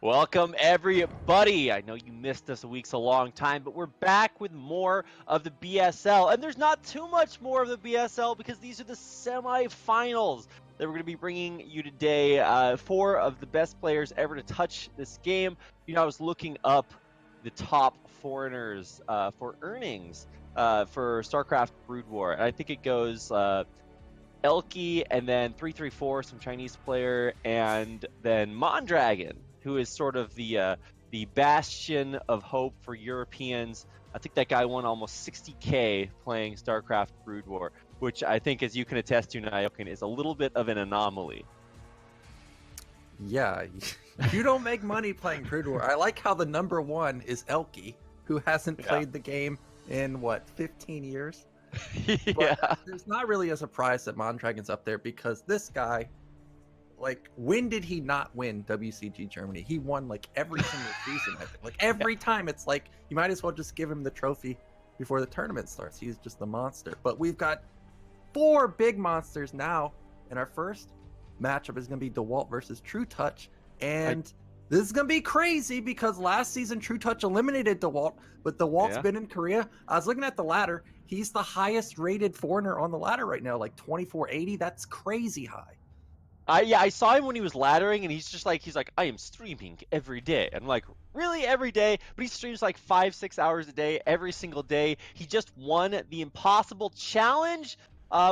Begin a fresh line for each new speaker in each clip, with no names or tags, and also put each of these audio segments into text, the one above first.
Welcome, everybody. I know you missed us a week's a long time, but we're back with more of the BSL. And there's not too much more of the BSL because these are the semifinals that we're going to be bringing you today. Four of the best players ever to touch this game. You know, I was looking up the top foreigners for earnings for StarCraft Brood War. And I think it goes Elky, and then 334, some Chinese player, and then Mondragon, who is sort of the bastion of hope for Europeans. I think that guy won almost 60K playing StarCraft Brood War, which I think, as you can attest to, Nyokin, is a little bit of an anomaly.
Yeah, you don't make money playing Brood War. I like how the number one is Elky, who hasn't played the game in, 15 years?
Yeah.
But there's not really a surprise that Mondragon's up there because this guy, when did he not win WCG Germany? He won every single season. I think. Every time, it's you might as well just give him the trophy before the tournament starts. He's just a monster. But we've got 4 big monsters now, and our first matchup is going to be Dewalt versus Trutacz, and this is going to be crazy because last season Trutacz eliminated Dewalt, but Dewalt's been in Korea. I was looking at the ladder. He's the highest rated foreigner on the ladder right now, 2480. That's crazy high.
I saw him when he was laddering, and he's like, I am streaming every day. I'm like, really, every day? But he streams 5-6 hours a day, every single day. He just won the Impossible Challenge,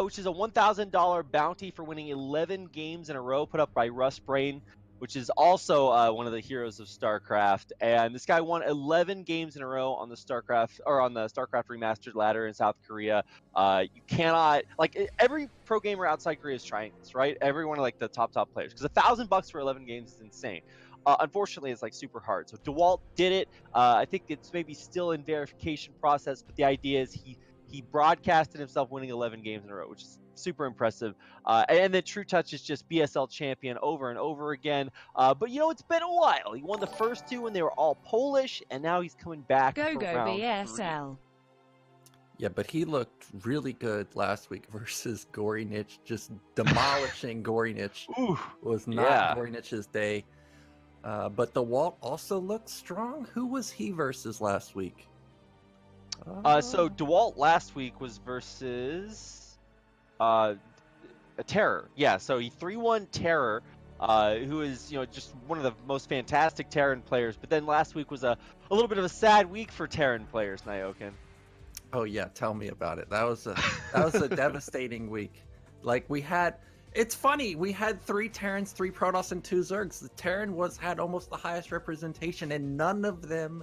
which is a $1,000 bounty for winning 11 games in a row, put up by Russ Brain, which is also one of the heroes of StarCraft. And this guy won 11 games in a row on the StarCraft Remastered ladder in South Korea. You cannot every pro gamer outside Korea is trying this, right? Every one of the top players, because $1,000 for 11 games is insane. Unfortunately, it's super hard. So Dewalt did it. I think it's maybe still in verification process, but the idea is he broadcasted himself winning 11 games in a row, which is super impressive. And then Trutacz is just BSL champion over and over again. But it's been a while. He won the first 2 when they were all Polish, and now he's coming back for round
BSL.
3.
Yeah, but he looked really good last week versus Gorinich, just demolishing Gorinich. Was not Gorinich's day. But Dewalt also looked strong. Who was he versus last week?
So Dewalt last week was versus a Terror. Yeah, so he 3-1 Terror, who is just one of the most fantastic Terran players. But then last week was a little bit of a sad week for Terran players, Nyokin.
Oh yeah, tell me about it. That was a devastating week. It's funny, we had 3 Terrans, 3 Protoss, and 2 Zergs. The Terran had almost the highest representation, and none of them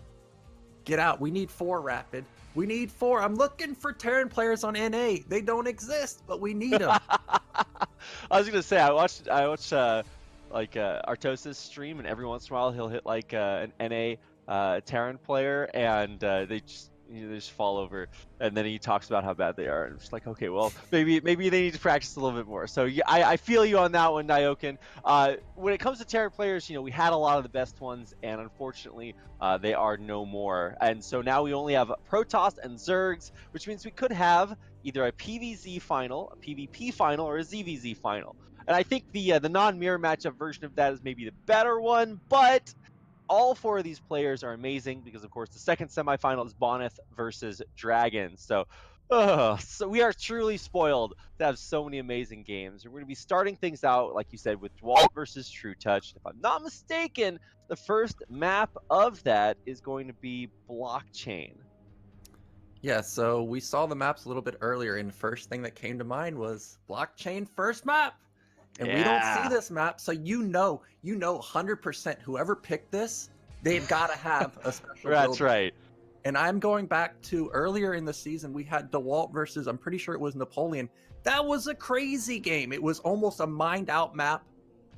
get out. We need 4 rapid. We need 4. I'm looking for Terran players on NA. They don't exist, but we need them.
I was gonna say I watched Artosis stream, and every once in a while he'll hit an NA Terran player, and they just fall over, and then he talks about how bad they are, and I'm just like, okay, well, maybe they need to practice a little bit more. So yeah, I feel you on that one, Nyokin. When it comes to Terran players, we had a lot of the best ones, and unfortunately they are no more. And so now we only have Protoss and Zergs, which means we could have either a PvZ final, a PvP final, or a ZVZ final. And I think the non-mirror matchup version of that is maybe the better one, but all 4 of these players are amazing because, of course, the second semifinal is Bonneth versus Dragon. So we are truly spoiled to have so many amazing games. We're going to be starting things out, like you said, with Dewalt versus Trutacz. If I'm not mistaken, the first map of that is going to be Blockchain.
Yeah, so we saw the maps a little bit earlier, and the first thing that came to mind was Blockchain first map. And we don't see this map, so you know 100% whoever picked this, they've got to have a special
That's
build.
right.
And I'm going back to earlier in the season, we had Dewalt versus, I'm pretty sure it was Napoleon. That was a crazy game. It was almost a mined-out map,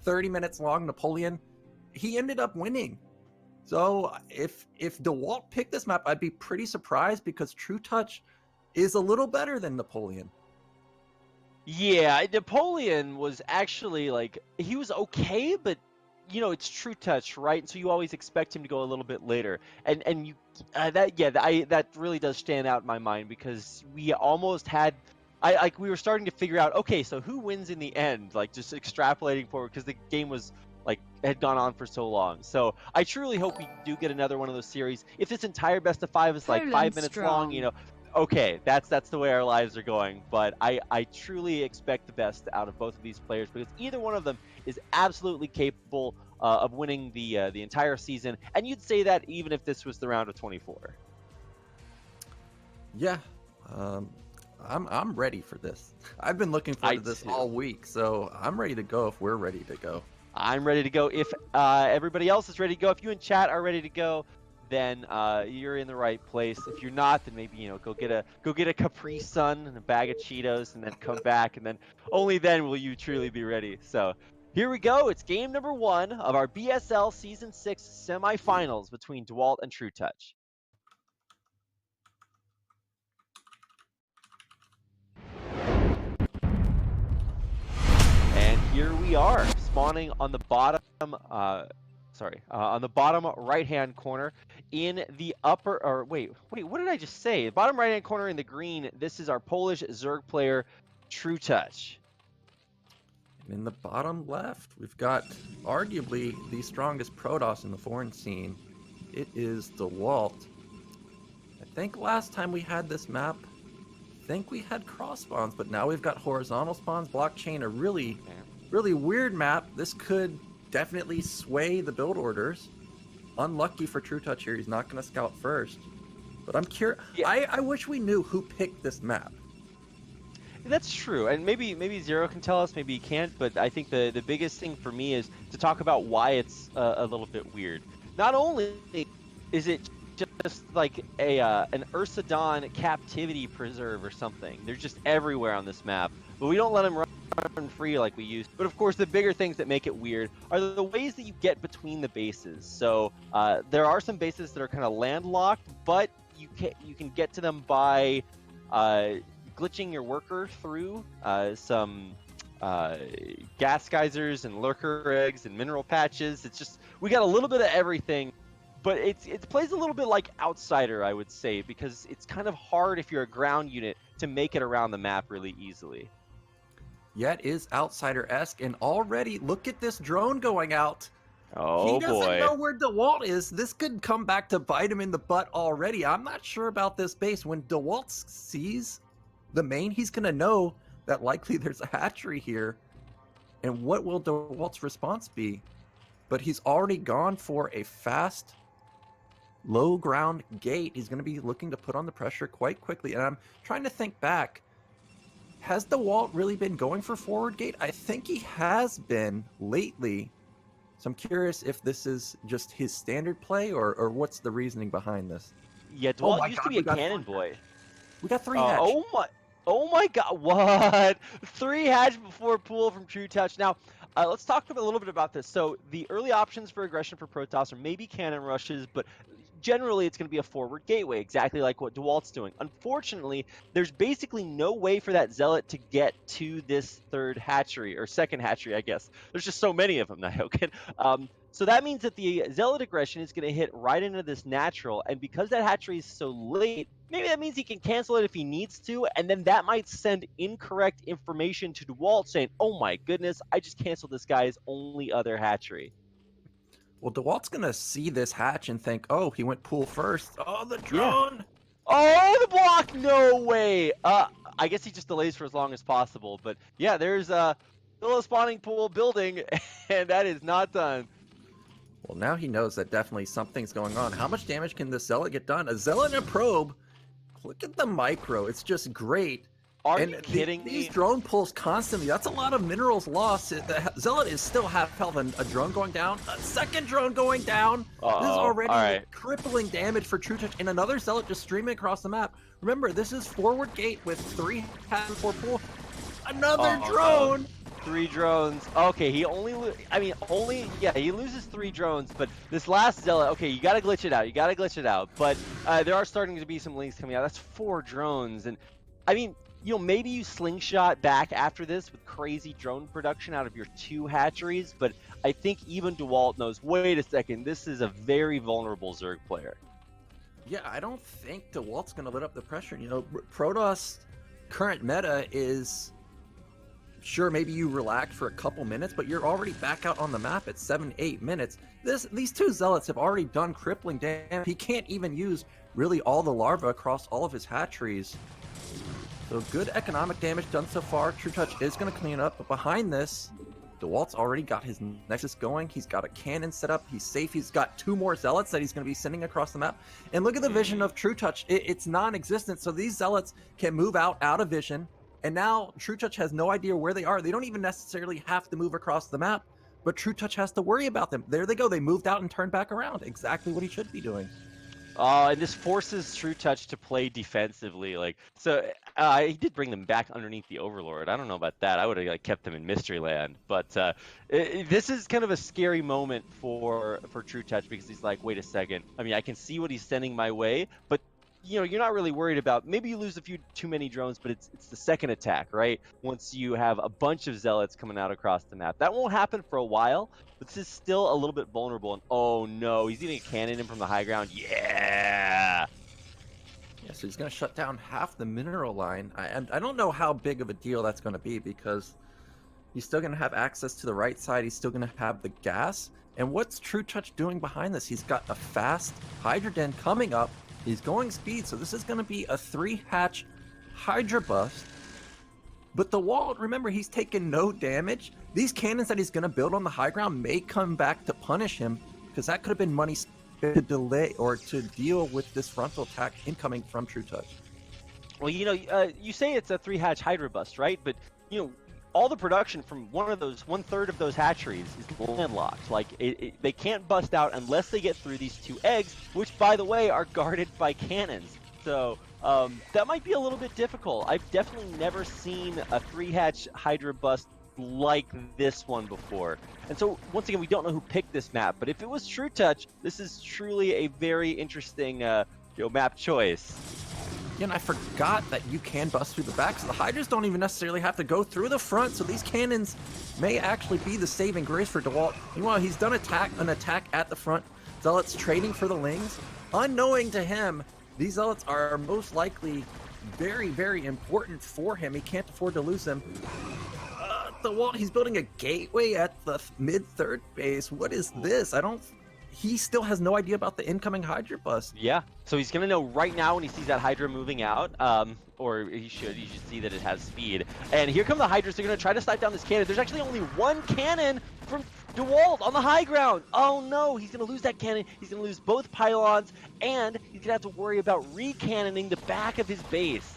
30 minutes long. Napoleon, he ended up winning. So if Dewalt picked this map, I'd be pretty surprised because Trutacz is a little better than Napoleon.
Yeah, Napoleon was actually he was okay, but it's Trutacz, right? And so you always expect him to go a little bit later, and you that really does stand out in my mind because we almost had we were starting to figure out, okay, so who wins in the end, just extrapolating forward because the game was like had gone on for so long. So I truly hope we do get another one of those series. If this entire best of 5 is like 5 minutes long, you know, okay, that's the way our lives are going. But I truly expect the best out of both of these players, because either one of them is absolutely capable of winning the entire season. And you'd say that even if this was the round of 24.
Yeah, I'm ready for this. I've been looking forward to this all week, so I'm ready to go if we're ready to go.
I'm ready to go. If everybody else is ready to go, if you in chat are ready to go, then you're in the right place. If you're not, then maybe, you know, go get a Capri Sun and a bag of Cheetos, and then come back, and then only then will you truly be ready. So here we go. It's game number 1 of our BSL Season 6 semifinals between Dewalt and Trutacz. And here we are, spawning on the bottom, on the bottom right-hand corner in the upper, or wait, what did I just say? Bottom right-hand corner in the green, this is our Polish Zerg player, Trutacz.
And in the bottom left, we've got arguably the strongest Protoss in the foreign scene. It is Dewalt. I think last time we had this map, we had cross spawns, but now we've got horizontal spawns, blockchain, a really weird map. This could definitely sway the build orders. Unlucky for Trutacz here, he's not going to scout first. But I'm curious. Yeah. I wish we knew who picked this map.
That's true, and maybe Zero can tell us, maybe he can't. But I think the biggest thing for me is to talk about why it's a little bit weird. Not only is it just like an Ursadon captivity preserve or something. They're just everywhere on this map, but we don't let them run free like we used. But of course, the bigger things that make it weird are the ways that you get between the bases. So there are some bases that are kind of landlocked, but you can get to them by glitching your worker through some gas geysers and lurker eggs and mineral patches. It's just, we got a little bit of everything. But it plays a little bit like Outsider, I would say, because it's kind of hard if you're a ground unit to make it around the map really easily.
Yeah, it is Outsider-esque, and already, look at this drone going out.
Oh,
he doesn't know where Dewalt is. This could come back to bite him in the butt already. I'm not sure about this base. When Dewalt sees the main, he's going to know that likely there's a hatchery here. And what will Dewalt's response be? But he's already gone for a fast low ground gate. He's going to be looking to put on the pressure quite quickly. And I'm trying to think back. Has Dewalt really been going for forward gate? I think he has been lately. So I'm curious if this is just his standard play or what's the reasoning behind this.
Yeah, Dewalt used to be a cannon boy.
We got 3 hatch.
Oh my god, what? 3 hatch before pool from Trutacz. Now, let's talk a little bit about this. So the early options for aggression for Protoss are maybe cannon rushes, but generally it's going to be a forward gateway, exactly like what Dewalt's doing. Unfortunately, there's basically no way for that Zealot to get to this 3rd hatchery, or 2nd hatchery, I guess. There's just so many of them now. So that means that the Zealot aggression is going to hit right into this natural, and because that hatchery is so late, maybe that means he can cancel it if he needs to, and then that might send incorrect information to Dewalt saying, oh my goodness, I just canceled this guy's only other hatchery.
Well, Dewalt's going to see this hatch and think, oh, he went pool first. Oh, the drone!
Yeah. Oh, the block! No way! I guess he just delays for as long as possible, but yeah, there's still a spawning pool building, and that is not done.
Well, now he knows that definitely something's going on. How much damage can the Zealot get done? A Zealot and a probe. Look at the micro. It's just great.
Are you kidding me?
These drone pulls constantly. That's a lot of minerals lost. The Zealot is still half health, and a drone going down. A 2nd drone going down. This is already crippling damage for Trutacz, and another Zealot just streaming across the map. Remember, this is forward gate with 3 hatch before pool. Another drone.
No. 3 drones. Okay, he he loses 3 drones, but this last Zealot, okay, you gotta glitch it out. But there are starting to be some links coming out. That's 4 drones, and I mean, you know, maybe you slingshot back after this with crazy drone production out of your 2 hatcheries, but I think even Dewalt knows, wait a second, this is a very vulnerable Zerg player.
Yeah, I don't think Dewalt's going to let up the pressure. You know, Protoss current meta is sure, maybe you relax for a couple minutes, but you're already back out on the map at 7-8 minutes. These two zealots have already done crippling damage. He can't even use really all the larvae across all of his hatcheries. So good economic damage done so far. Trutacz is going to clean up, but behind this, Dewalt's already got his Nexus going. He's got a cannon set up. He's safe. He's got 2 more zealots that he's going to be sending across the map. And look at the vision of Trutacz. It's non-existent, so these zealots can move out of vision. And now Trutacz has no idea where they are. They don't even necessarily have to move across the map, but Trutacz has to worry about them. There they go. They moved out and turned back around. Exactly what he should be doing.
And this forces Trutacz to play defensively. He did bring them back underneath the Overlord. I don't know about that. I would have kept them in Mystery Land. But this is kind of a scary moment for Trutacz, because he's like, wait a second. I mean, I can see what he's sending my way, but you're not really worried about, maybe you lose a few too many drones, but it's the second attack, right? Once you have a bunch of zealots coming out across the map. That won't happen for a while, but this is still a little bit vulnerable. And oh no, he's even cannon in from the high ground. Yeah,
so he's going to shut down half the mineral line. I don't know how big of a deal that's going to be, because he's still going to have access to the right side. He's still going to have the gas. And what's Trutacz doing behind this? He's got a fast Hydra Den coming up. He's going speed, so this is going to be a 3-hatch Hydra bust. But Dewalt, remember, he's taken no damage. These cannons that he's going to build on the high ground may come back to punish him, because that could have been money spent to delay or to deal with this frontal attack incoming from Trutacz.
Well, you say it's a 3-hatch Hydra bust, right? But, all the production from one-third of those hatcheries is landlocked. They can't bust out unless they get through these 2 eggs, which, by the way, are guarded by cannons. So that might be a little bit difficult. I've definitely never seen a 3-hatch Hydra bust like this one before. And so, once again, we don't know who picked this map, but if it was Trutacz, this is truly a very interesting map choice.
Yeah, and I forgot that you can bust through the back, so the Hydras don't even necessarily have to go through the front, so these cannons may actually be the saving grace for Dewalt. Meanwhile, he's done an attack at the front. Zealots trading for the Lings. Unknowing to him, these Zealots are most likely very, very important for him. He can't afford to lose them. Dewalt, he's building a gateway at the mid-third base. What is this? He still has no idea about the incoming Hydra bust.
Yeah, so he's gonna know right now when he sees that Hydra moving out, or he should see that it has speed. And here come the Hydras. They're gonna try to snipe down this cannon. There's actually only 1 cannon from Dewalt on the high ground. Oh no, he's gonna lose that cannon. He's gonna lose both pylons, and he's gonna have to worry about recannoning the back of his base.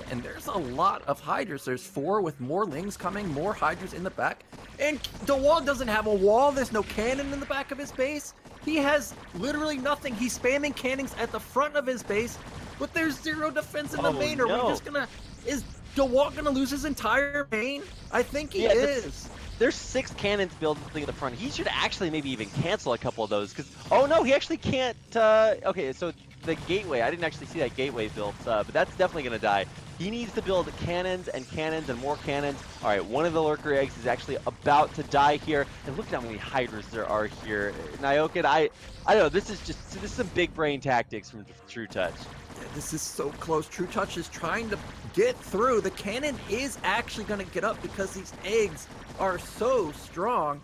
And there's a lot of Hydras. There's 4 with more Lings coming, more Hydras in the back. And Dewalt doesn't have a wall. There's no cannon in the back of his base. He has literally nothing. He's spamming cannons at the front of his base, but there's 0 defense in the main. Is Dewalt gonna lose his entire main? I think he is.
There's 6 cannons building at the front. He should actually maybe even cancel a couple of those, because, oh no, he actually can't, okay, so the gateway, I didn't actually see that gateway built, but that's definitely gonna die. He needs to build cannons and more cannons. All right, one of the lurker eggs is actually about to die here. And look at how many Hydras there are here. Nyokin, I don't know, this is some big brain tactics from Trutacz.
Yeah, this is so close. Trutacz is trying to get through. The cannon is actually going to get up because these eggs are so strong,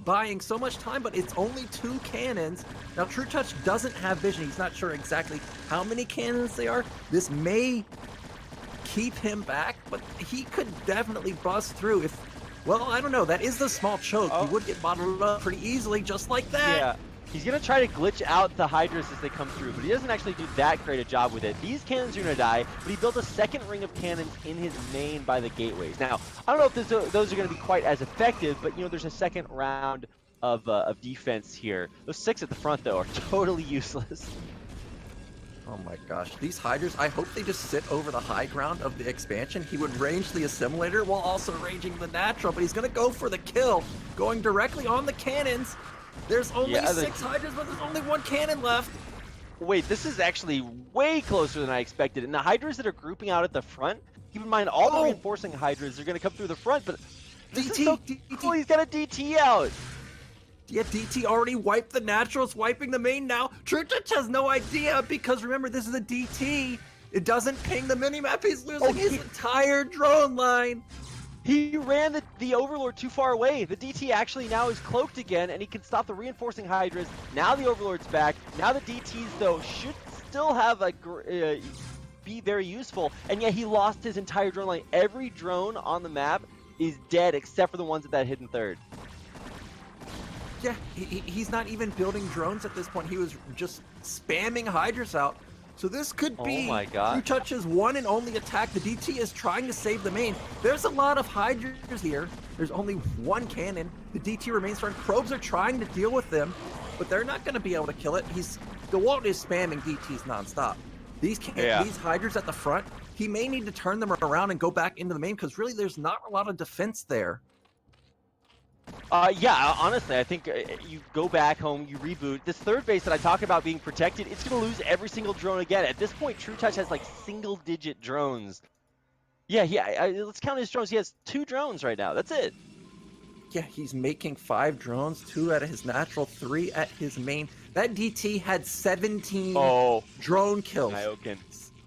buying so much time, but it's only 2 cannons. Now, Trutacz doesn't have vision. He's not sure exactly how many cannons they are. This may keep him back, but he could definitely bust through if, well, I don't know. That is the small choke. He would get bottled up pretty easily just like that.
Yeah. He's going to try to glitch out the Hydras as they come through, but he doesn't actually do that great a job with it. These cannons are going to die, but he built a second ring of cannons in his main by the gateways. Now, I don't know if those are going to be quite as effective, but, there's a second round of defense here. Those 6 at the front, though, are totally useless.
Oh my gosh, these Hydras, I hope they just sit over the high ground of the expansion. He would range the assimilator while also ranging the natural, but he's going to go for the kill, going directly on the cannons. There's only 6 Hydras, but there's only 1 cannon left.
Wait, this is actually way closer than I expected. And the Hydras that are grouping out at the front, keep in mind, all the reinforcing Hydras are going to come through the front, but this is so cool. He's got a DT out.
Yeah, DT already wiped the naturals, wiping the main now. Trutacz has no idea because remember, this is a DT. It doesn't ping the minimap. He's losing his entire drone line.
He ran the Overlord too far away. The DT actually now is cloaked again, and he can stop the reinforcing Hydras. Now the Overlord's back. Now the DTs, though, should still have a be very useful, and yet he lost his entire drone line. Every drone on the map is dead except for the ones at that hidden third.
Yeah, he's not even building drones at this point. He was just spamming Hydras out. So this could be Trutac's one and only attack. The DT is trying to save the main. There's a lot of Hydras here. There's only one cannon. The DT remains strong. Probes are trying to deal with them, but they're not going to be able to kill it. Dewalt is spamming DTs nonstop. These Hydras at the front, he may need to turn them around and go back into the main because really there's not a lot of defense there.
Yeah, honestly, I think you go back home, you reboot. This third base that I talk about being protected, it's going to lose every single drone again. At this point, Trutacz has like single-digit drones. Yeah, let's count his drones. He has 2 drones right now. That's it.
Yeah, he's making 5 drones, 2 at his natural, 3 at his main. That DT had 17 drone kills.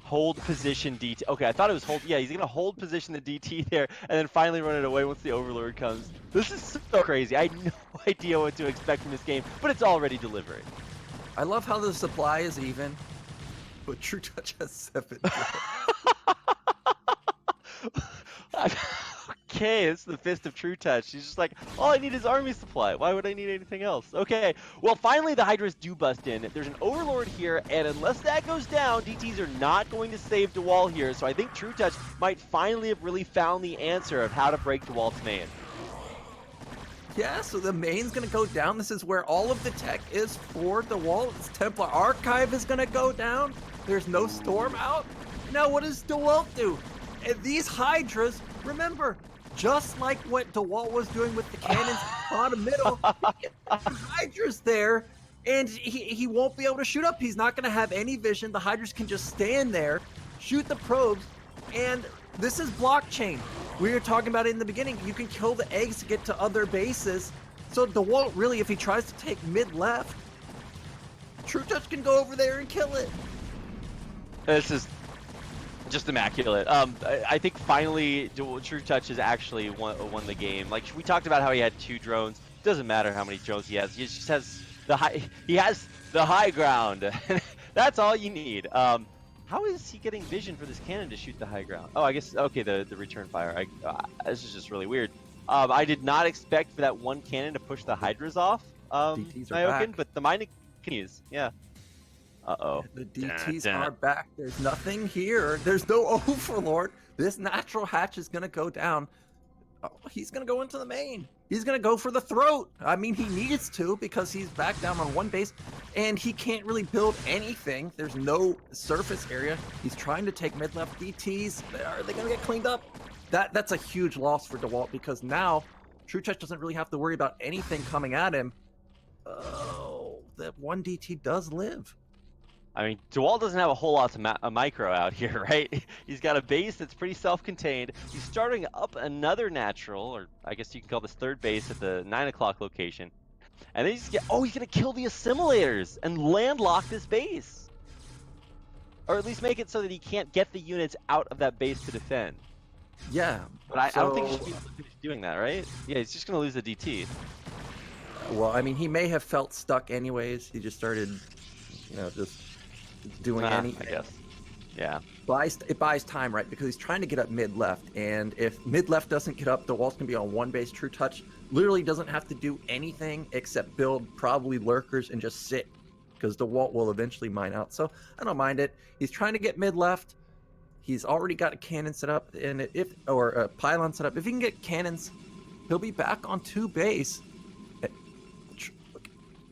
Hold position DT. Okay, I thought it was hold. Yeah, he's going to hold position the DT there and then finally run it away once the Overlord comes. This is so crazy. I had no idea what to expect from this game, but it's already delivering.
I love how the supply is even, but Trutacz has 7 drones.
Okay, it's the fist of Trutacz. She's just like, all I need is army supply. Why would I need anything else? Okay, well, finally the Hydras do bust in. There's an Overlord here, and unless that goes down, DTs are not going to save Dewalt here. So I think Trutacz might finally have really found the answer of how to break Dewalt's main.
Yeah, so the main's going to go down. This is where all of the tech is for Dewalt. This Templar Archive is going to go down. There's no Storm out. Now what does Dewalt do? And these Hydras, remember, just like what Dewalt was doing with the cannons bottom middle, Hydras there, and he won't be able to shoot up. He's not going to have any vision. The Hydras can just stand there, shoot the probes, and this is blockchain. We were talking about it in the beginning. You can kill the eggs to get to other bases. So Dewalt, really, if he tries to take mid-left, Trutacz can go over there and kill it.
This is just immaculate. I think finally Trutacz has actually won the game. Like we talked about how he had 2 drones. It doesn't matter how many drones he has. He just has the high ground. That's all you need. How is he getting vision for this cannon to shoot the high ground? Oh, I guess okay. The return fire. This is just really weird. I did not expect for that one cannon to push the Hydras off. Nyokin, but the mining continues. Yeah. Uh-oh.
The DTs are back. There's nothing here. There's no Overlord. This natural hatch is going to go down. Oh, he's going to go into the main. He's going to go for the throat. I mean, he needs to because he's back down on one base and he can't really build anything. There's no surface area. He's trying to take mid-left DTs. Are they going to get cleaned up? That's a huge loss for Dewalt because now Trutacz doesn't really have to worry about anything coming at him. Oh, that one DT does live.
I mean, Dewalt doesn't have a whole lot of micro out here, right? He's got a base that's pretty self-contained. He's starting up another natural, or I guess you can call this third base at the 9 o'clock location. And then he's going to kill the assimilators and landlock this base. Or at least make it so that he can't get the units out of that base to defend.
Yeah.
But I don't think he should be able to finish doing that, right? Yeah, he's just going to lose the DT.
Well, I mean, he may have felt stuck anyways. He just started, just doing anything.
I guess. Yeah.
It buys time, right? Because he's trying to get up mid-left, and if mid-left doesn't get up, Dewalt's going to be on one base. Trutacz literally doesn't have to do anything except build probably lurkers and just sit, because Dewalt will eventually mine out. So I don't mind it. He's trying to get mid-left. He's already got a cannon set up, and or a pylon set up. If he can get cannons, he'll be back on 2 base.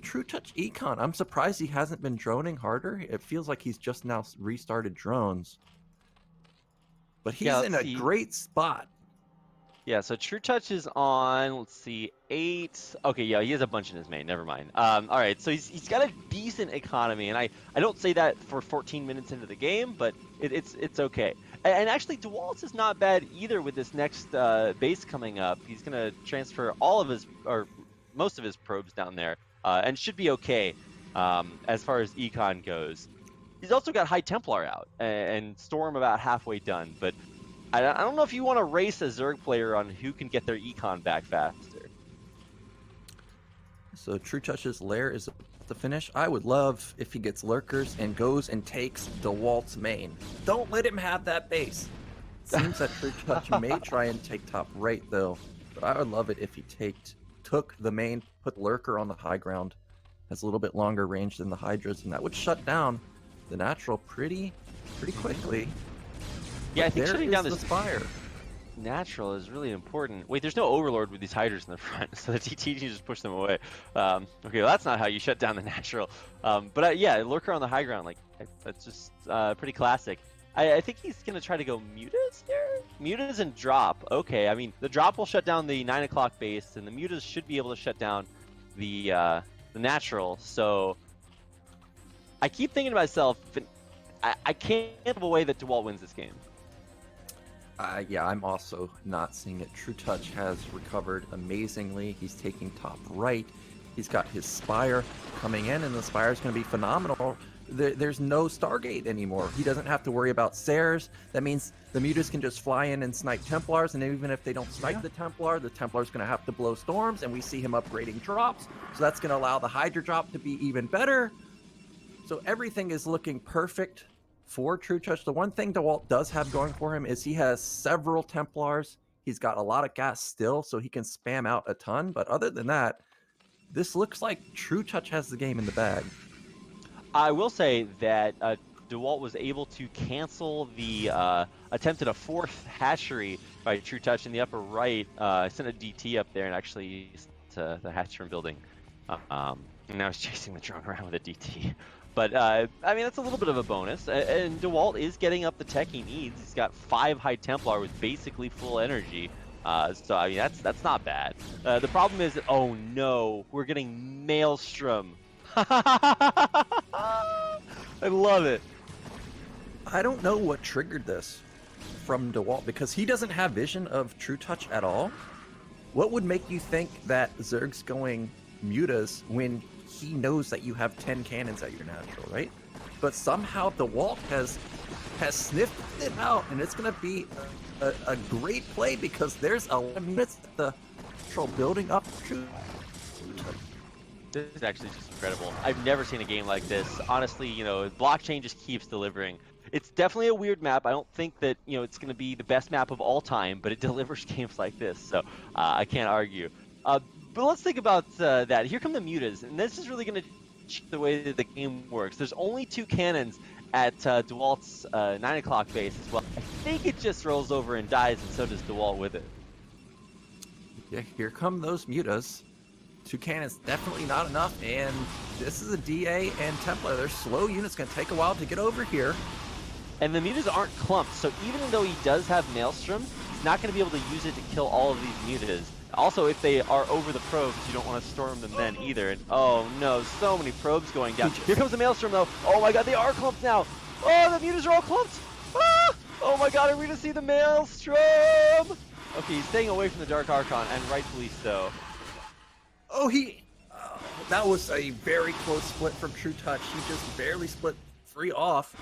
Trutacz Econ. I'm surprised he hasn't been droning harder. It feels like he's just now restarted drones. But he's in a great spot.
Yeah, so Trutacz is on, let's see, 8. Okay, yeah, he has a bunch in his main. Never mind. All right, so he's got a decent economy, and I don't say that for 14 minutes into the game, but it's okay. And actually, Dewalt is not bad either with this next base coming up. He's going to transfer all of his, or most of his probes down there. And should be okay as far as econ goes. He's also got High Templar out and Storm about halfway done, but I don't know if you want to race a Zerg player on who can get their econ back faster.
So Trutouch's lair is the finish. I would love if he gets lurkers and goes and takes Dewalt's main. Don't let him have that base. Seems that Trutouch may try and take top right though, but I would love it if he took the main, put lurker on the high ground. Has a little bit longer range than the Hydras, and that would shut down the natural pretty quickly.
Yeah,
But
I think
there
shutting down
is
this
the Spire.
natural is really important. Wait, there's no Overlord with these Hydras in the front, so the TT can just push them away. Okay, well, that's not how you shut down the natural. But yeah, lurker on the high ground, like that's just pretty classic. I think he's gonna try to go mutas here. Mutas and drop. Okay, I mean the drop will shut down the 9 o'clock base, and the mutas should be able to shut down the natural. So I keep thinking to myself, I can't give away that Dewalt wins this game.
Yeah, I'm also not seeing it. Trutouch has recovered amazingly. He's taking top right. He's got his Spire coming in, and the Spire is going to be phenomenal. There's no Stargate anymore. He doesn't have to worry about Sares. That means the mutas can just fly in and snipe Templars, and even if they don't snipe the Templar's going to have to blow storms, and we see him upgrading drops. So that's going to allow the Hydra drop to be even better. So everything is looking perfect for Trutouch. The one thing Dewalt does have going for him is he has several Templars. He's got a lot of gas still, so he can spam out a ton. But other than that, this looks like Trutouch has the game in the bag.
I will say that Dewalt was able to cancel the attempt at a 4th hatchery by Trutouch in the upper right. I sent a DT up there and actually to the hatchery building. And now he's chasing the drone around with a DT. But, I mean, that's a little bit of a bonus. And Dewalt is getting up the tech he needs. He's got 5 High Templar with basically full energy. So, I mean, that's not bad. The problem is, oh no, we're getting Maelstrom. I love it.
I don't know what triggered this from Dewalt, because he doesn't have vision of Trutouch at all. What would make you think that Zerg's going mutas when he knows that you have 10 cannons at your natural, right? But somehow Dewalt has sniffed it out, and it's going to be a great play because there's 11 minutes at the natural building up Trutouch.
This is actually just incredible. I've never seen a game like this. Honestly, you know, blockchain just keeps delivering. It's definitely a weird map. I don't think that, you know, it's going to be the best map of all time, but it delivers games like this, so I can't argue. But let's think about that. Here come the mutas, and this is really going to change the way that the game works. There's only 2 cannons at Dewalt's 9 o'clock base as well. I think it just rolls over and dies, and so does Dewalt with it.
Yeah, here come those mutas. 2 cannons, definitely not enough, and this is a DA and Templar. They're slow units, going to take a while to get over here.
And the mutas aren't clumped, so even though he does have Maelstrom, he's not going to be able to use it to kill all of these mutas. Also, if they are over the probes, you don't want to storm them then either. And oh no, so many probes going down. Here comes the Maelstrom though. Oh my god, they are clumped now. Oh, the mutas are all clumped. Ah! Oh my god, are we going to see the Maelstrom? Okay, he's staying away from the Dark Archon, and rightfully so.
Oh, that was a very close split from Trutouch. He just barely split free off.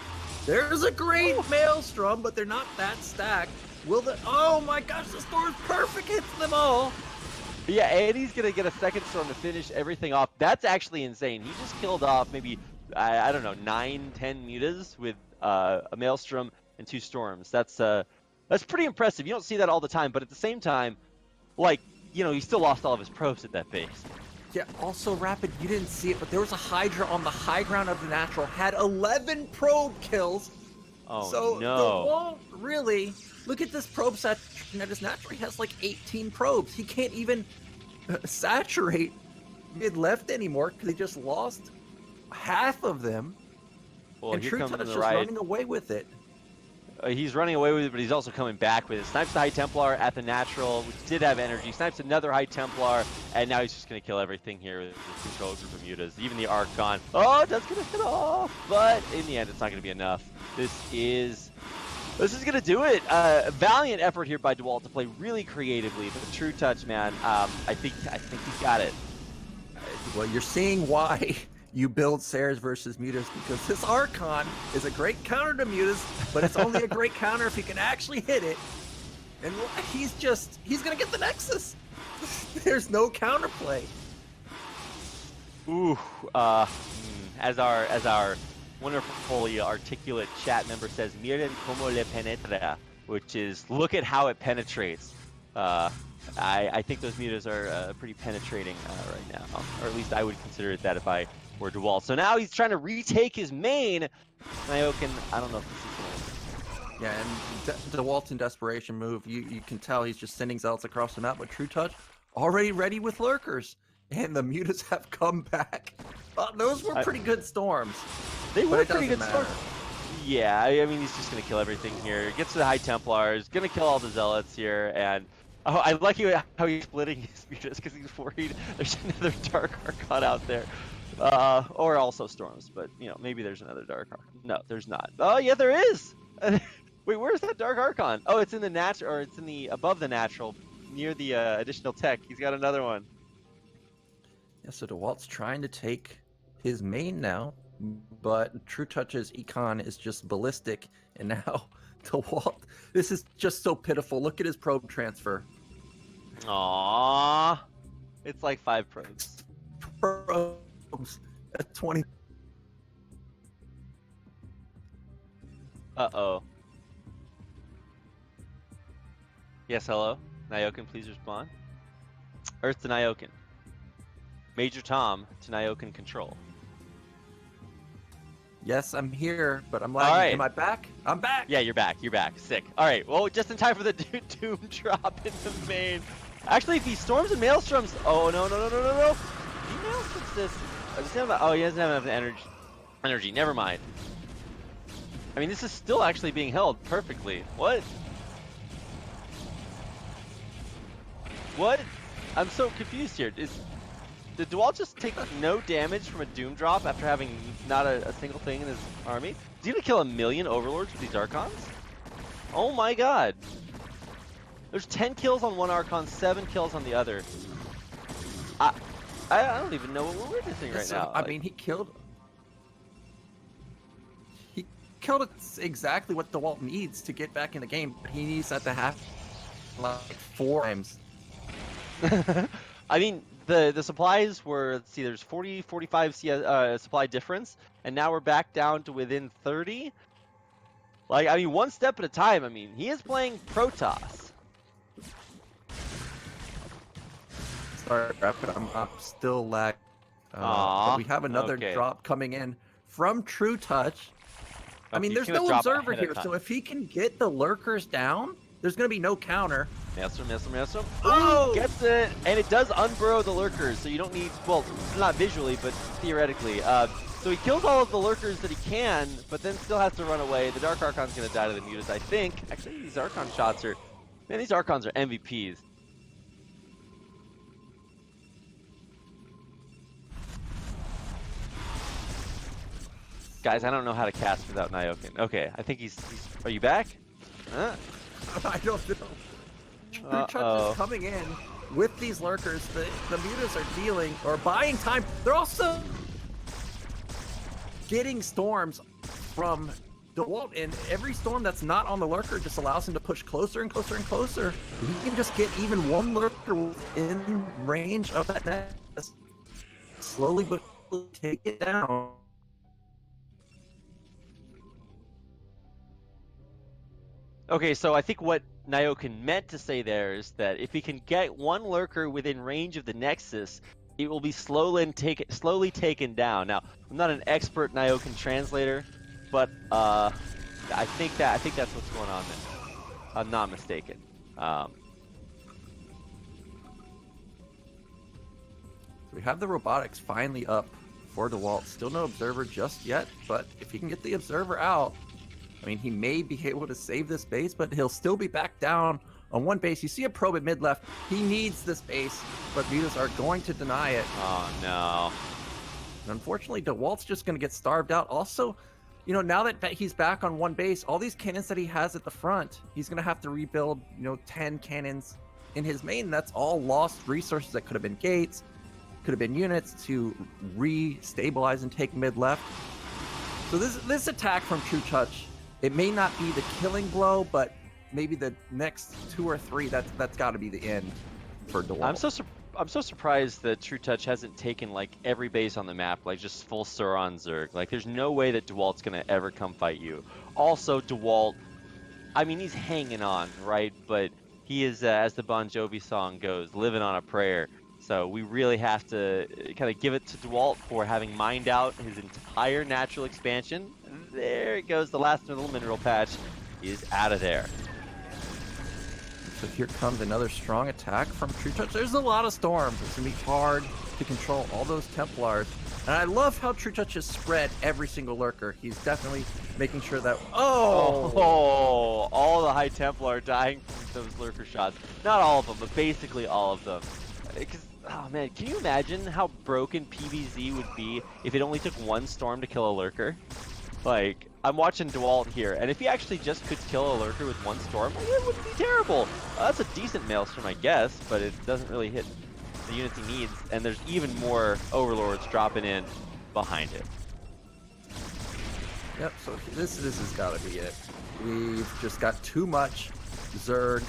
There's a great Maelstrom, but they're not that stacked. Oh my gosh, the storm's perfect, hits them all.
Yeah, and he's gonna get a second storm to finish everything off. That's actually insane. He just killed off maybe, I don't know, 9, 10 mutas with a Maelstrom and 2 storms. That's pretty impressive. You don't see that all the time, but at the same time, like, you know, he still lost all of his probes at that base.
Yeah, also Rapid, you didn't see it, but there was a Hydra on the high ground of the natural, had 11 probe kills.
Oh,
so
no.
Dewalt really, look at this probe saturation at his natural. He has like 18 probes. He can't even saturate mid-left anymore because he just lost half of them.
Well,
and
here comes
Trutouch is
the
just
right.
running away with it.
He's running away with it, but he's also coming back with it. Snipes the High Templar at the natural, which did have energy. Snipes another High Templar, and now he's just going to kill everything here with his control group of mutas. Even the Archon. Oh, that's going to hit off, but in the end, it's not going to be enough. This is going to do it. Valiant effort here by Dewalt to play really creatively, but the Trutouch, man, I think he got it.
Well, you're seeing why you build Sares versus Mutas because this Archon is a great counter to Mutas, but it's only a great counter if you can actually hit it. And he's gonna get the Nexus. There's no counterplay.
Ooh, as our wonderfully articulate chat member says, miren como le penetra, which is look at how it penetrates. I think those Mutas are pretty penetrating right now, or at least I would consider it that if I were Dewalt. So now he's trying to retake his main. Nyoken, I don't know if this is gonna work.
Yeah, and Dewalt's in desperation move. You can tell he's just sending Zealots across the map, but Trutacz already ready with lurkers, and the Mutas have come back. Those were pretty good storms.
They were pretty good
matter.
storms. Yeah, I mean he's just gonna kill everything here. Gets to the High Templars, gonna kill all the Zealots here, and I like how he's splitting his Mutas because he's worried there's another Dark Archon out there. Or also Storms, but you know, maybe there's another Dark Archon. No, there's not. Oh yeah, there is! Wait, where's that Dark Archon? Oh, it's in the natural, or it's in the above the natural, near the additional tech. He's got another one.
Yeah, so Dewalt's trying to take his main now, but Trutouch's econ is just ballistic, and now Dewalt, this is just so pitiful. Look at his probe transfer.
Aww. It's like 5 probes.
Probes at 20.
Uh-oh. Yes, hello? Nyoken, please respond. Earth to Nyoken. Major Tom to Nyoken control.
Yes, I'm here, but I'm lagging.
Right.
Am I back? I'm back!
Yeah, you're back. You're back. Sick. All right. Well, just in time for the Doom drop in the main. Actually, if he storms and Maelstroms... Oh, no. He Maelstroms this. Oh, he doesn't have enough energy. Never mind. I mean, this is still actually being held perfectly. What? What? I'm so confused here. Did Dewalt just take no damage from a Doom drop after having not a single thing in his army? Is he gonna kill 1 million Overlords with these Archons? Oh my god. There's 10 kills on one Archon, 7 kills on the other. I don't even know what we're witnessing right now.
I mean, he killed it exactly what Dewalt needs to get back in the game. He needs that to happen like 4 times.
I mean, the supplies were, let's see, there's 45 supply difference, and now we're back down to within 30. Like, I mean, one step at a time. I mean, he is playing Protoss.
Sorry, I'm still lag. But we have another drop coming in from Trutacz. I mean, there's no observer here, so if he can get the lurkers down, there's going to be no counter.
Maelstrom. Oh! Gets it! And it does unburrow the lurkers, so you don't need, well, not visually, but theoretically. So he kills all of the lurkers that he can, but then still has to run away. The Dark Archon's going to die to the Mutas, I think. Actually, these Archon shots are, man, these Archons are MVPs. Guys, I don't know how to cast without Nyoken. Okay, I think he's are you back? Huh?
I don't know. Trutacz is coming in with these lurkers. The Mutas are dealing or buying time. They're also getting storms from Dewalt, and every storm that's not on the lurker just allows him to push closer and closer and closer. He can just get even one lurker in range of that nest. Slowly but take it down.
Okay, so I think what Nyoken meant to say there is that if he can get one lurker within range of the Nexus, it will be slowly taken down. Now, I'm not an expert Nyoken translator, but I think that's what's going on there. I'm not mistaken.
We have the robotics finally up for Dewalt. Still no observer just yet, but if he can get the observer out, I mean, he may be able to save this base, but he'll still be back down on one base. You see a probe at mid left. He needs this base, but Mutas are going to deny it.
Oh, no.
And unfortunately, Dewalt's just going to get starved out. Also, you know, now that he's back on one base, all these cannons that he has at the front, he's going to have to rebuild, 10 cannons in his main. That's all lost resources that could have been gates, could have been units to re-stabilize and take mid left. So this attack from Trutacz, it may not be the killing blow, but maybe the next 2 or 3, that's got to be the end for Dewalt.
I'm so surprised that Trutacz hasn't taken like every base on the map, like just full Sauron Zerg. Like there's no way that Dewalt's gonna ever come fight you. Also, Dewalt, I mean, he's hanging on, right? But he is, as the Bon Jovi song goes, living on a prayer. So we really have to kind of give it to Dewalt for having mined out his entire natural expansion. There it goes, the last little mineral patch is out of there.
So here comes another strong attack from Trutacz. There's a lot of storms. It's going to be hard to control all those Templars. And I love how Trutacz has spread every single lurker. He's definitely making sure that...
Oh, all the High Templar dying from those lurker shots. Not all of them, but basically all of them. Because, oh man, can you imagine how broken PvZ would be if it only took one storm to kill a lurker? Like, I'm watching Dewalt here, and if he actually just could kill a lurker with one storm, it wouldn't be terrible. That's a decent Maelstrom, I guess, but it doesn't really hit the units he needs, and there's even more Overlords dropping in behind it.
Yep, so this has got to be it. We've just got too much Zerg.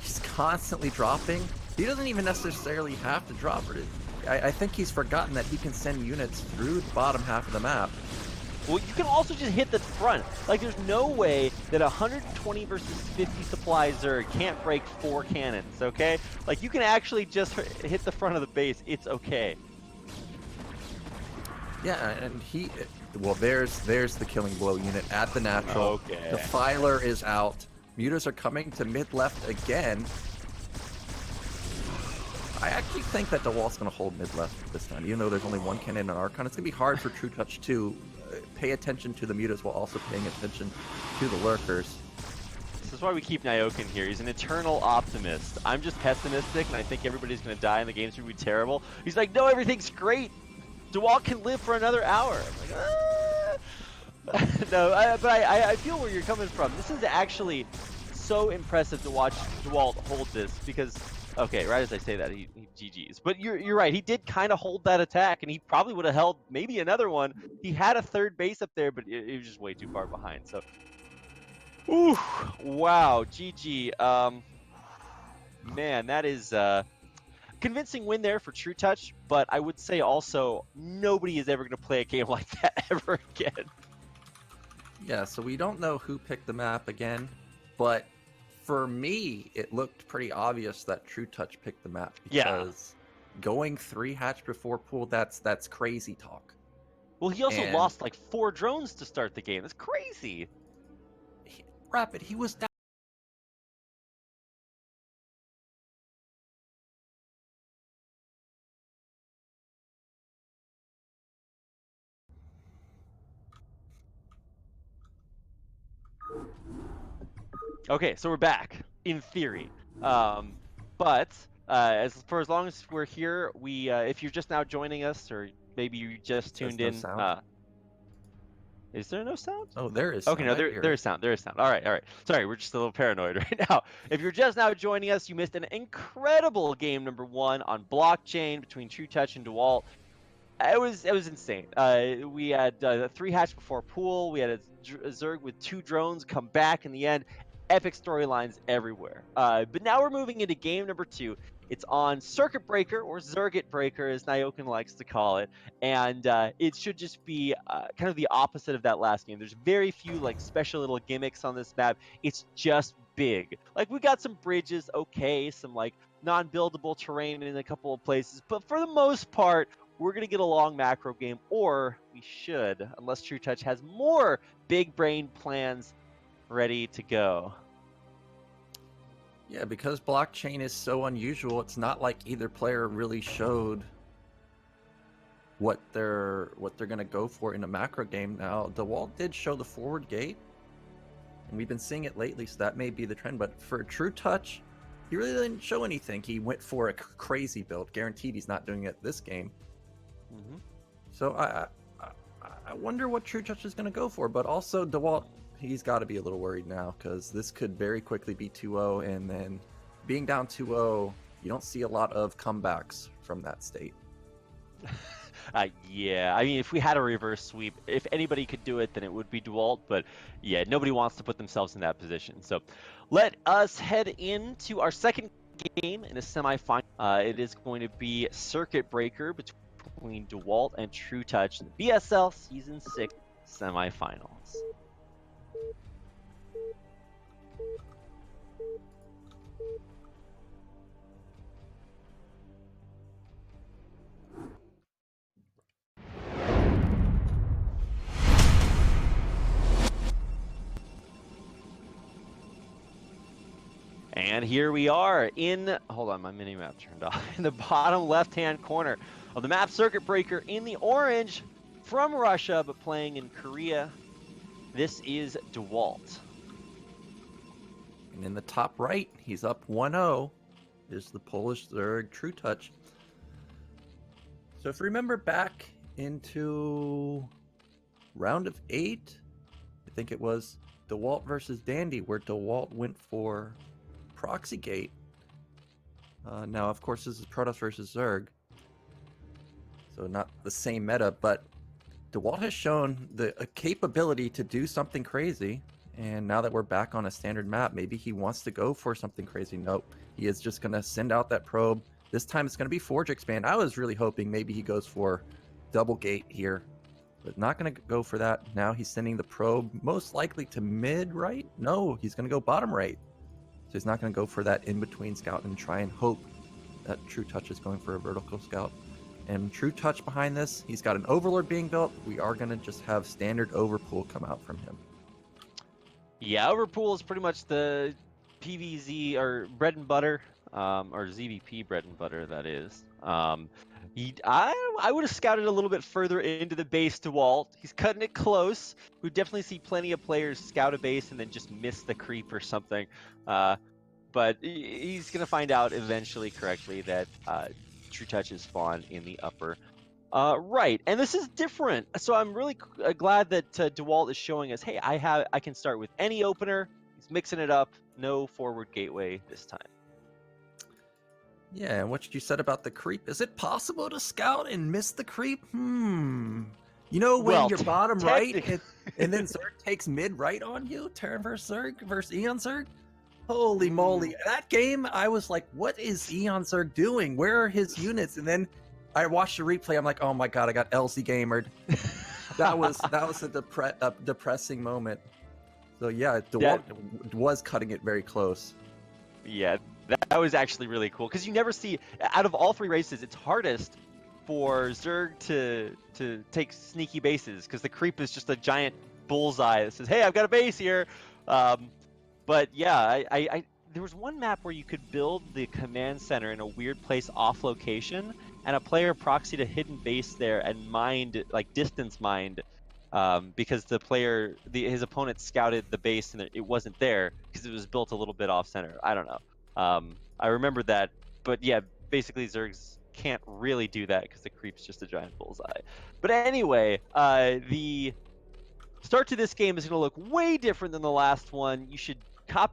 He's constantly dropping. He doesn't even necessarily have to drop it. I think he's forgotten that he can send units through the bottom half of the map.
Well, you can also just hit the front. Like, there's no way that 120 versus 50 supply Zerg can't break 4 cannons, okay? Like, you can actually just hit the front of the base. It's okay.
Yeah, and well, there's the killing blow unit at the natural.
Okay.
Defiler is out. Mutas are coming to mid-left again. I actually think that Dewalt's going to hold mid-left this time. Even though there's only one cannon and Archon, it's going to be hard for Trutacz to pay attention to the mutas while also paying attention to the lurkers.
This is why we keep Nyokin here. He's an eternal optimist. I'm just pessimistic, and I think everybody's going to die and the game's going to be terrible. He's like, no, everything's great. Dewalt can live for another hour. I'm like, ah. No, but I feel where you're coming from. This is actually so impressive to watch Dewalt hold this because... Okay, right as I say that, he GG's. But you're right, he did kind of hold that attack, and he probably would have held maybe another one. He had a third base up there, but it was just way too far behind. So, ooh, wow, GG. Man, that is convincing win there for Trutacz, but I would say also nobody is ever going to play a game like that ever again.
Yeah, so we don't know who picked the map again, but for me, it looked pretty obvious that Trutacz picked the map because going 3 hatch before pool, that's crazy talk.
Well, he also lost like 4 drones to start the game. That's crazy.
Rapid, he was down.
Okay, so we're back in theory, but as long as we're here, we if you're just now joining us, or maybe you just tuned in, is there no sound?
Oh, there is.
Okay, no, there is sound. There is sound. All right. Sorry, we're just a little paranoid right now. If you're just now joining us, you missed an incredible game number 1 on blockchain between Trutacz and Dewalt. It was insane. We had 3 hatch before pool. We had a Zerg with 2 drones come back in the end. Epic storylines everywhere. But now we're moving into game number 2. It's on Circuit Breaker, or Zergit Breaker, as Nyokin likes to call it. And it should just be kind of the opposite of that last game. There's very few like special little gimmicks on this map. It's just big. Like, we got some bridges, okay, some like non-buildable terrain in a couple of places. But for the most part, we're going to get a long macro game, or we should, unless Trutacz has more big brain plans ready to go.
Yeah, because blockchain is so unusual, it's not like either player really showed what they're going to go for in a macro game. Now, Dewalt did show the forward gate, and we've been seeing it lately, so that may be the trend. But for Trutacz, he really didn't show anything. He went for a crazy build. Guaranteed he's not doing it this game.
Mm-hmm.
So I wonder what Trutacz is going to go for. But also, Dewalt, he's got to be a little worried now, because this could very quickly be 2-0, and then being down 2-0, you don't see a lot of comebacks from that state.
Yeah, I mean, if we had a reverse sweep, if anybody could do it, then it would be Dewalt. But yeah, nobody wants to put themselves in that position. So let us head into our second game in a semifinal. It is going to be Circuit Breaker between Dewalt and Trutacz, the BSL Season 6 semifinals. And here we are in, hold on, my mini map turned off, in the bottom left-hand corner of the map. Circuit Breaker in the orange from Russia, but playing in Korea. This is Dewalt.
And in the top right, he's up 1-0, is the Polish Zerg Trutacz. So if you remember back into round of 8, I think it was Dewalt versus Dandy, where Dewalt went for Proxy Gate. Now, of course, this is Protoss versus Zerg, so not the same meta, but Dewalt has shown the capability to do something crazy, and now that we're back on a standard map, maybe he wants to go for something crazy. Nope, he is just going to send out that probe. This time it's going to be Forge Expand. I was really hoping maybe he goes for Double Gate here, but not going to go for that. Now he's sending the probe most likely to mid right. No, he's going to go bottom right. So he's not going to go for that in-between scout and try and hope that Trutacz is going for a vertical scout. And Trutacz behind this, he's got an Overlord being built. We are going to just have standard Overpool come out from him.
Yeah, Overpool is pretty much the PVZ or bread and butter, or ZVP bread and butter, that is. I would have scouted a little bit further into the base Dewalt. He's cutting it close. We definitely see plenty of players scout a base and then just miss the creep or something. But he's going to find out eventually correctly that Trutacz is spawned in the upper right. And this is different. So I'm really glad that Dewalt is showing us, hey, I can start with any opener. He's mixing it up. No forward gateway this time.
Yeah, and what you said about the creep, is it possible to scout and miss the creep? You know, when you're bottom right and then Zerg takes mid right on you, Terran versus Zerg versus Eon Zerg? Holy moly. That game, I was like, what is Eon Zerg doing? Where are his units? And then I watched the replay. I'm like, oh my god, I got LZ gamered. That was a depressing moment. So yeah, Dewalt was cutting it very close.
Yeah, that was actually really cool, because you never see, out of all three races, it's hardest for Zerg to take sneaky bases, because the creep is just a giant bullseye that says, hey, I've got a base here. But yeah, there was one map where you could build the command center in a weird place off location, and a player proxied a hidden base there and mined, like distance mined, because his opponent scouted the base and it wasn't there because it was built a little bit off center. I don't know. I remember that, but yeah, basically Zergs can't really do that because the creep's just a giant bullseye. But anyway, the start to this game is going to look way different than the last one. You should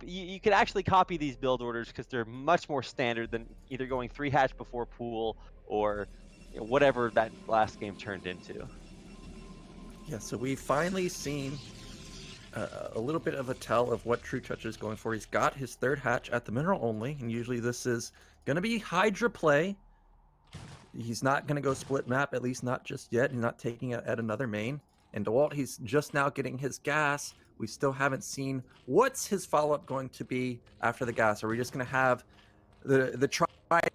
you could actually copy these build orders because they're much more standard than either going 3 hatch before pool or whatever that last game turned into.
Yeah, so we've finally seen a little bit of a tell of what Trutacz is going for. He's got his 3rd hatch at the mineral only, and usually this is going to be Hydra play. He's not going to go split map, at least not just yet. He's not taking it at another main. And Dewalt, he's just now getting his gas. We still haven't seen what's his follow-up going to be after the gas. Are we just going to have the tried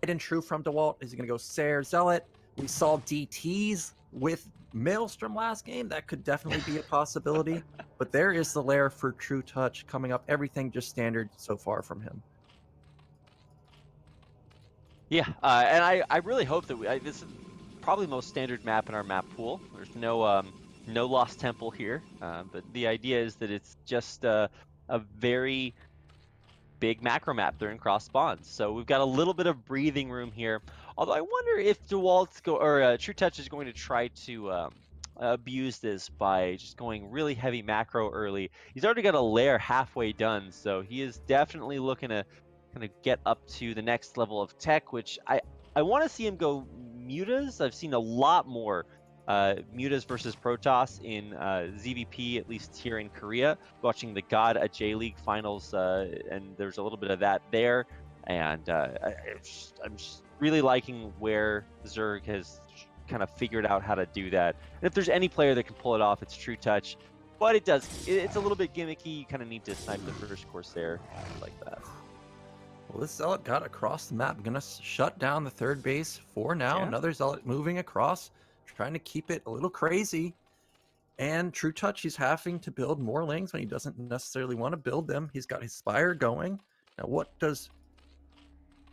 and true from Dewalt? Is he going to go Sayer, Zealot? We saw DTs with Maelstrom last game. That could definitely be a possibility. But there is the lair for Trutacz coming up. Everything just standard so far from him.
Yeah, and I really hope that this is probably the most standard map in our map pool. There's no Lost Temple here, but the idea is that it's just a very big macro map during cross spawns. So we've got a little bit of breathing room here. Although I wonder if Trutacz is going to try to abuse this by just going really heavy macro early. He's already got a lair halfway done, so he is definitely looking to kind of get up to the next level of tech, which I want to see him go mutas. I've seen a lot more mutas versus Protoss in ZVP, at least here in Korea. Watching the God at J League finals, and there's a little bit of that there. And I'm just really liking where Zerg has kind of figured out how to do that. And if there's any player that can pull it off, it's Trutacz. But it's a little bit gimmicky. You kind of need to snipe the first Corsair like that.
Well, this Zealot got across the map. Gonna shut down the third base for now.
Yeah.
Another Zealot moving across, trying to keep it a little crazy. And Trutacz, he's having to build more lings when he doesn't necessarily want to build them. He's got his Spire going. Now, what does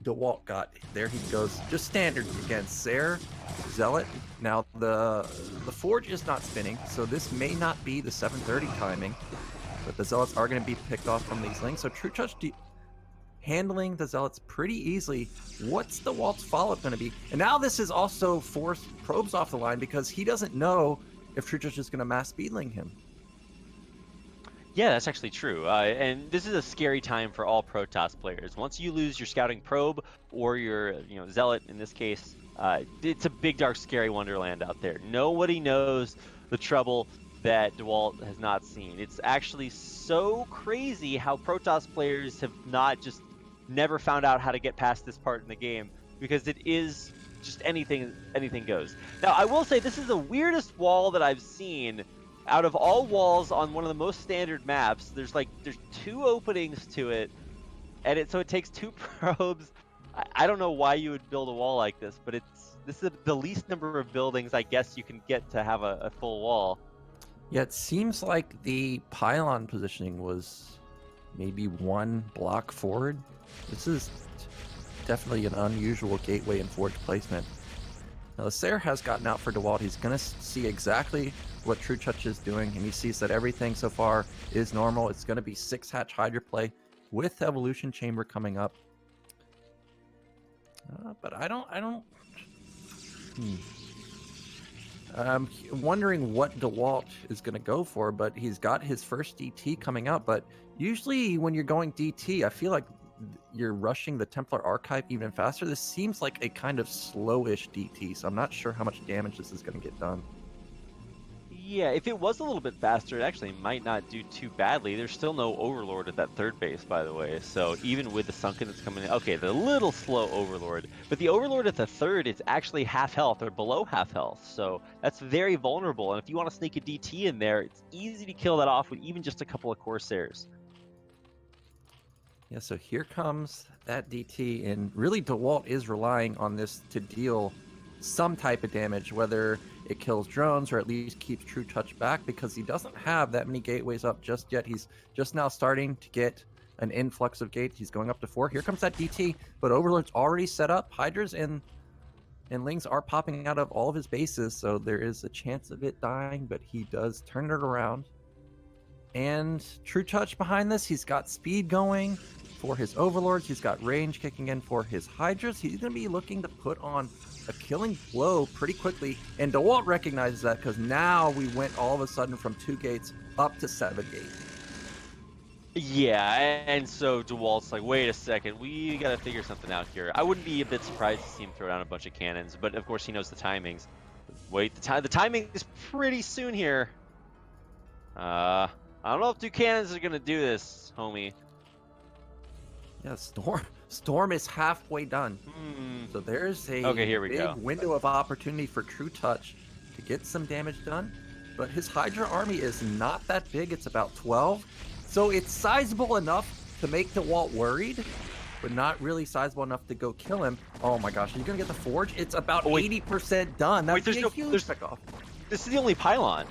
Dewalt got? There he goes. Just standard against Zare, Zealot. Now, the Forge is not spinning, so this may not be the 7:30 timing. But the Zealots are going to be picked off from these lings. So Trutacz handling the Zealots pretty easily. What's Dewalt's follow-up going to be? And now this is also forced Probes off the line because he doesn't know if Trutacz is going to mass speedling him.
Yeah, that's actually true. And this is a scary time for all Protoss players. Once you lose your scouting probe or your Zealot in this case, it's a big, dark, scary wonderland out there. Nobody knows the trouble that Dewalt has not seen. It's actually so crazy how Protoss players have never found out how to get past this part in the game, because it is just anything goes. Now, I will say this is the weirdest wall that I've seen out of all walls on one of the most standard maps. There's 2 openings to it, and so it takes 2 probes. I don't know why you would build a wall like this, but this is the least number of buildings I guess you can get to have a full wall.
Yeah, it seems like the pylon positioning was maybe 1 block forward. This is definitely an unusual gateway and forge placement. Now, the Sayer has gotten out for Dewalt. He's going to see exactly what Trutacz is doing, and he sees that everything so far is normal. It's going to be 6-hatch Hydra play with Evolution Chamber coming up. But I'm wondering what Dewalt is going to go for, but he's got his first DT coming out. But usually when you're going DT, I feel like you're rushing the Templar Archive even faster. This seems like a kind of slowish DT, so I'm not sure how much damage this is going to get done.
Yeah, if it was a little bit faster, it actually might not do too badly. There's still no Overlord at that third base, by the way. So even with the Sunken that's coming in, okay, the little slow Overlord. But the Overlord at the third, it's actually half health or below half health. So that's very vulnerable. And if you want to sneak a DT in there, it's easy to kill that off with even just a couple of Corsairs.
Yeah, so here comes that DT, and really Dewalt is relying on this to deal some type of damage, whether it kills drones or at least keeps Trutacz back, because he doesn't have that many gateways up just yet. He's just now starting to get an influx of gates. He's going up to 4. Here comes that DT, but Overlord's already set up. Hydras and Lings are popping out of all of his bases, so there is a chance of it dying, but he does turn it around. And Trutacz behind this, he's got speed going for his Overlords. He's got range kicking in for his Hydras. He's going to be looking to put on a killing blow pretty quickly. And Dewalt recognizes that, because now we went all of a sudden from 2 gates up to 7 gates.
Yeah, and so Dewalt's like, wait a second, we got to figure something out here. I wouldn't be a bit surprised to see him throw down a bunch of cannons, but of course he knows the timings. Wait, the timing is pretty soon here. I don't know if 2 cannons are going to do this, homie.
Yeah, Storm is halfway done. So there's a big window of opportunity for Trutacz to get some damage done. But his Hydra army is not that big. It's about 12. So it's sizable enough to make Dewalt worried, but not really sizable enough to go kill him. Oh my gosh, are you going to get the Forge? It's about 80% done. That's a huge pickoff.
This is the only pylon.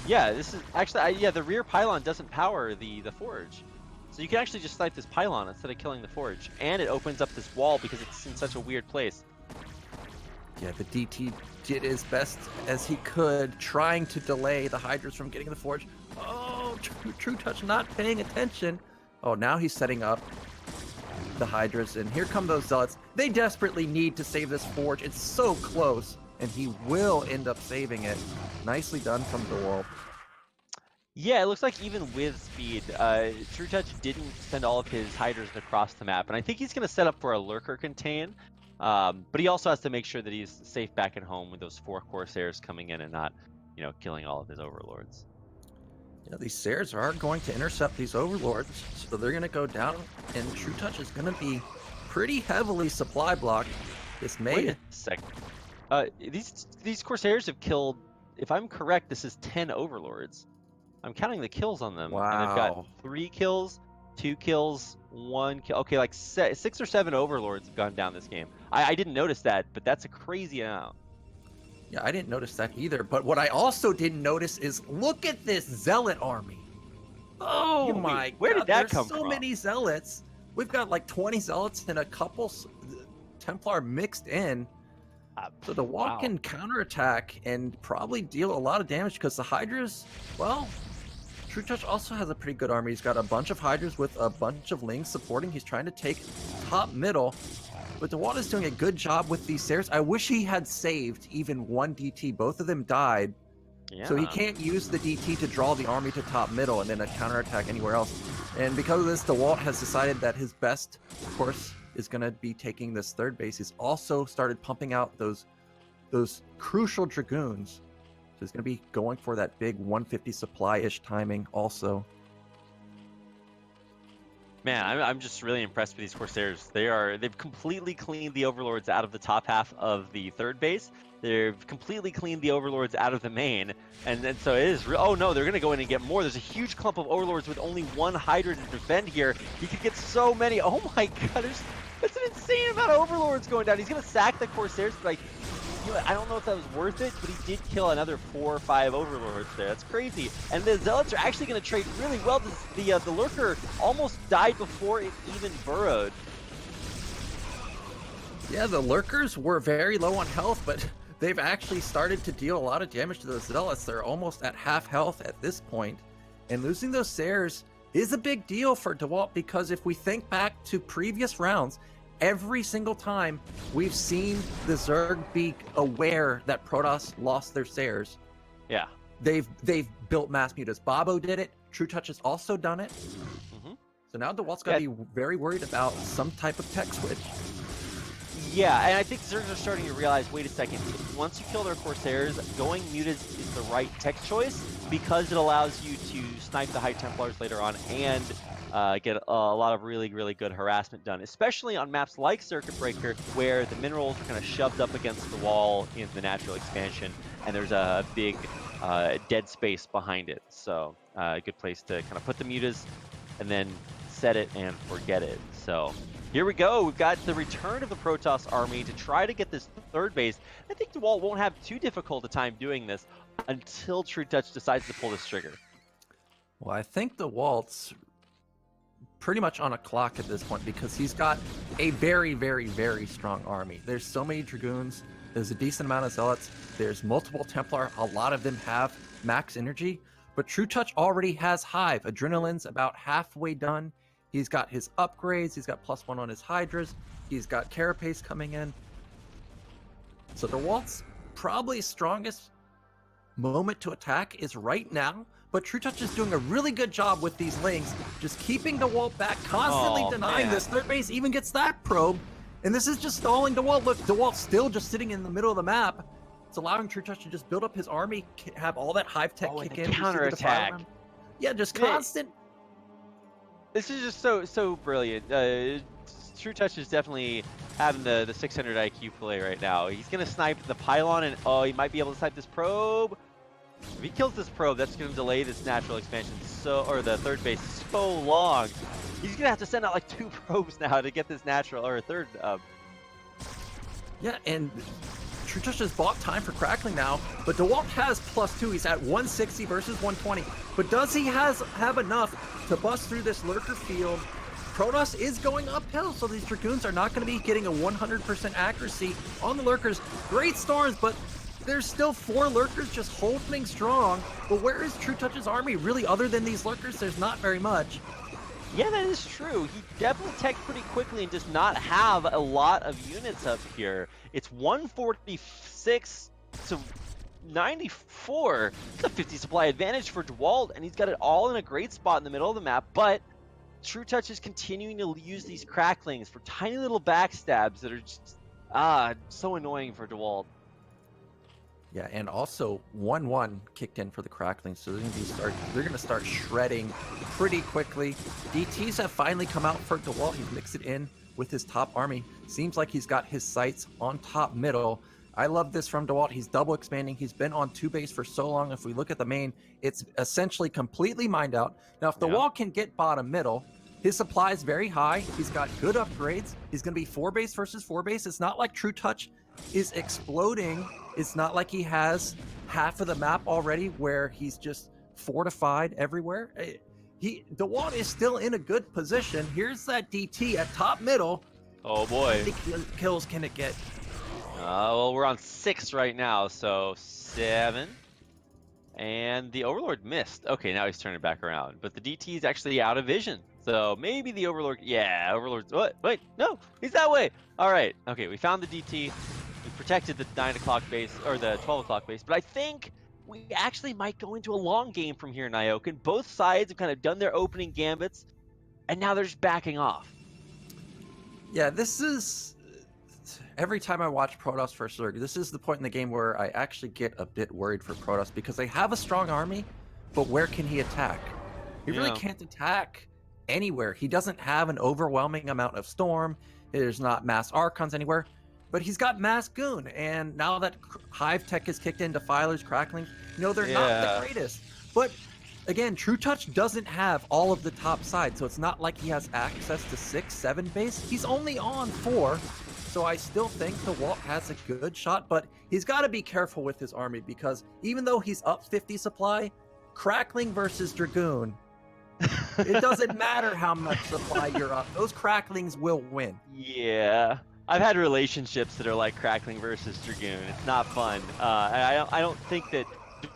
Yeah, this is actually, the rear pylon doesn't power the Forge. So you can actually just snipe this pylon instead of killing the Forge. And it opens up this wall because it's in such a weird place.
Yeah, the DT did as best as he could, trying to delay the Hydras from getting the Forge. Oh, Trutacz not paying attention. Oh, now he's setting up the Hydras, and here come those Zealots. They desperately need to save this Forge. It's so close, and he will end up saving it. Nicely done from Dewalt.
Yeah, it looks like even with speed, Trutacz didn't send all of his Hydras across the map, and I think he's going to set up for a Lurker contain. But he also has to make sure that he's safe back at home with those 4 Corsairs coming in and not, killing all of his overlords.
Yeah, these Sares are going to intercept these overlords, so they're going to go down, and Trutacz is going to be pretty heavily supply blocked. This may...
Wait a second. These Corsairs have killed, if I'm correct, this is 10 overlords. I'm counting the kills on them.
Wow.
And they've got 3 kills, 2 kills, 1 kill. Okay, like 6 or 7 overlords have gone down this game. I didn't notice that, but that's a crazy amount.
Yeah, I didn't notice that either. But what I also didn't notice is look at this Zealot army. Oh my God.
Where did that come
There's so
from?
many Zealots. We've got like 20 Zealots and a couple Templar mixed in. So the Dewalt can counterattack and probably deal a lot of damage because the Hydras, well, Trutacz also has a pretty good army. He's got a bunch of Hydras with a bunch of Lings supporting. He's trying to take top middle. But Dewalt is doing a good job with these Sares. I wish he had saved even one DT. Both of them died.
Yeah.
So he can't use the DT to draw the army to top middle and then a counterattack anywhere else. And because of this, Dewalt has decided that his best course is going to be taking this third base. He's also started pumping out those crucial Dragoons. So he's going to be going for that big 150 supply-ish timing also.
Man, I'm just really impressed with these Corsairs. They've completely cleaned the overlords out of the top half of the third base. They've completely cleaned the overlords out of the main, and so it is. Oh no, they're gonna go in and get more. There's a huge clump of overlords with only 1 Hydra to defend here. He could get so many. Oh my God, that's an insane amount of overlords going down. He's gonna sack the Corsairs, but like, I don't know if that was worth it, but he did kill another 4 or 5 overlords there. That's crazy. And the Zealots are actually going to trade really well. The Lurker almost died before it even burrowed.
Yeah, the Lurkers were very low on health, but they've actually started to deal a lot of damage to those Zealots. They're almost at half health at this point. And losing those Sares is a big deal for Dewalt because if we think back to previous rounds, every single time we've seen the Zerg be aware that Protoss lost their Sares.
Yeah.
They've built mass mutas. Babo did it. Trutacz has also done it.
Mm-hmm.
So now Dewalt's got to be very worried about some type of tech switch.
Yeah, and I think Zergs are starting to realize, wait a second, once you kill their Corsairs, going mutas is the right tech choice because it allows you to snipe the High Templars later on and get a lot of really, really good harassment done, especially on maps like Circuit Breaker, where the minerals are kind of shoved up against the wall in the natural expansion, and there's a big dead space behind it. So a good place to kind of put the mutas and then set it and forget it. So here we go. We've got the return of the Protoss army to try to get this third base. I think Dewalt won't have too difficult a time doing this until Trutacz decides to pull this trigger.
Well, I think Dewalt's pretty much on a clock at this point because he's got a very, very, very strong army. There's so many Dragoons. There's a decent amount of Zealots. There's multiple Templar. A lot of them have max energy. But Trutacz already has Hive. Adrenaline's about halfway done. He's got his upgrades. He's got +1 on his Hydras. He's got Carapace coming in. So Dewalt's probably strongest moment to attack is right now. But Trutacz is doing a really good job with these Lings, just keeping Dewalt back, constantly denying this. Third base even gets that probe, and this is just stalling Dewalt. Look, Dewalt's still just sitting in the middle of the map. It's allowing Trutacz to just build up his army, have all that Hive tech kick in.
Counterattack.
Yeah, just constant.
This is just so brilliant. Trutacz is definitely having the 600 IQ play right now. He's gonna snipe the pylon, and he might be able to snipe this probe. If he kills this probe, that's going to delay this natural expansion or the third base so long. He's going to have to send out like 2 probes now to get this natural or a third.
Yeah, and Trutacz has bought time for crackling now, but Dewalt has +2. He's at 160 versus 120. But does he have enough to bust through this Lurker field? Protoss is going uphill, so these Dragoons are not going to be getting a 100% accuracy on the Lurkers. Great storms, but there's still 4 Lurkers just holding strong. But where is Trutacz's army really other than these Lurkers? There's not very much.
Yeah, that is true. He definitely teched pretty quickly and does not have a lot of units up here. It's 146 to 94. It's a 50 supply advantage for Dewalt, and he's got it all in a great spot in the middle of the map, but Trutacz is continuing to use these cracklings for tiny little backstabs that are just So annoying for Dewalt.
Yeah, and also 1-1 kicked in for the Cracklings, so they're gonna start shredding pretty quickly. DTs have finally come out for Dewalt. He's mixed it in with his top army. Seems like he's got his sights on top middle. I love this from Dewalt. He's double expanding. He's been on 2 base for so long. If we look at the main, it's essentially completely mined out. Now, if Dewalt can get bottom middle, his supply is very high. He's got good upgrades. He's going to be 4 base versus 4 base. It's not like Trutacz is exploding. It's not like he has half of the map already where he's just fortified everywhere. Dewalt is still in a good position. Here's that DT at top middle.
Oh boy.
How many kills can it get?
Well, we're on 6 right now, so 7. And the Overlord missed. Okay, now he's turning back around. But the DT is actually out of vision. So maybe the Overlord... Yeah, Overlord... What? Wait, no, he's that way. All right. Okay, we found the DT. We protected the 9 o'clock base, or the 12 o'clock base. But I think we actually might go into a long game from here, Nyoken. Both sides have kind of done their opening gambits, and now they're just backing off.
Yeah, this is... Every time I watch Protoss versus Zerg, this is the point in the game where I actually get a bit worried for Protoss because they have a strong army, but where can he attack? He really can't attack anywhere. He doesn't have an overwhelming amount of Storm. There's not mass Archons anywhere, but he's got mass Goon. And now that Hive Tech is kicked in, Defilers, Cracklings, they're not the greatest. But again, Trutacz doesn't have all of the top side, so it's not like he has access to 6, 7 base. He's only on 4. So I still think Dewalt has a good shot, but he's got to be careful with his army because even though he's up 50 supply, Crackling versus Dragoon, it doesn't matter how much supply you're up. Those Cracklings will win.
Yeah. I've had relationships that are like Crackling versus Dragoon. It's not fun. I don't think that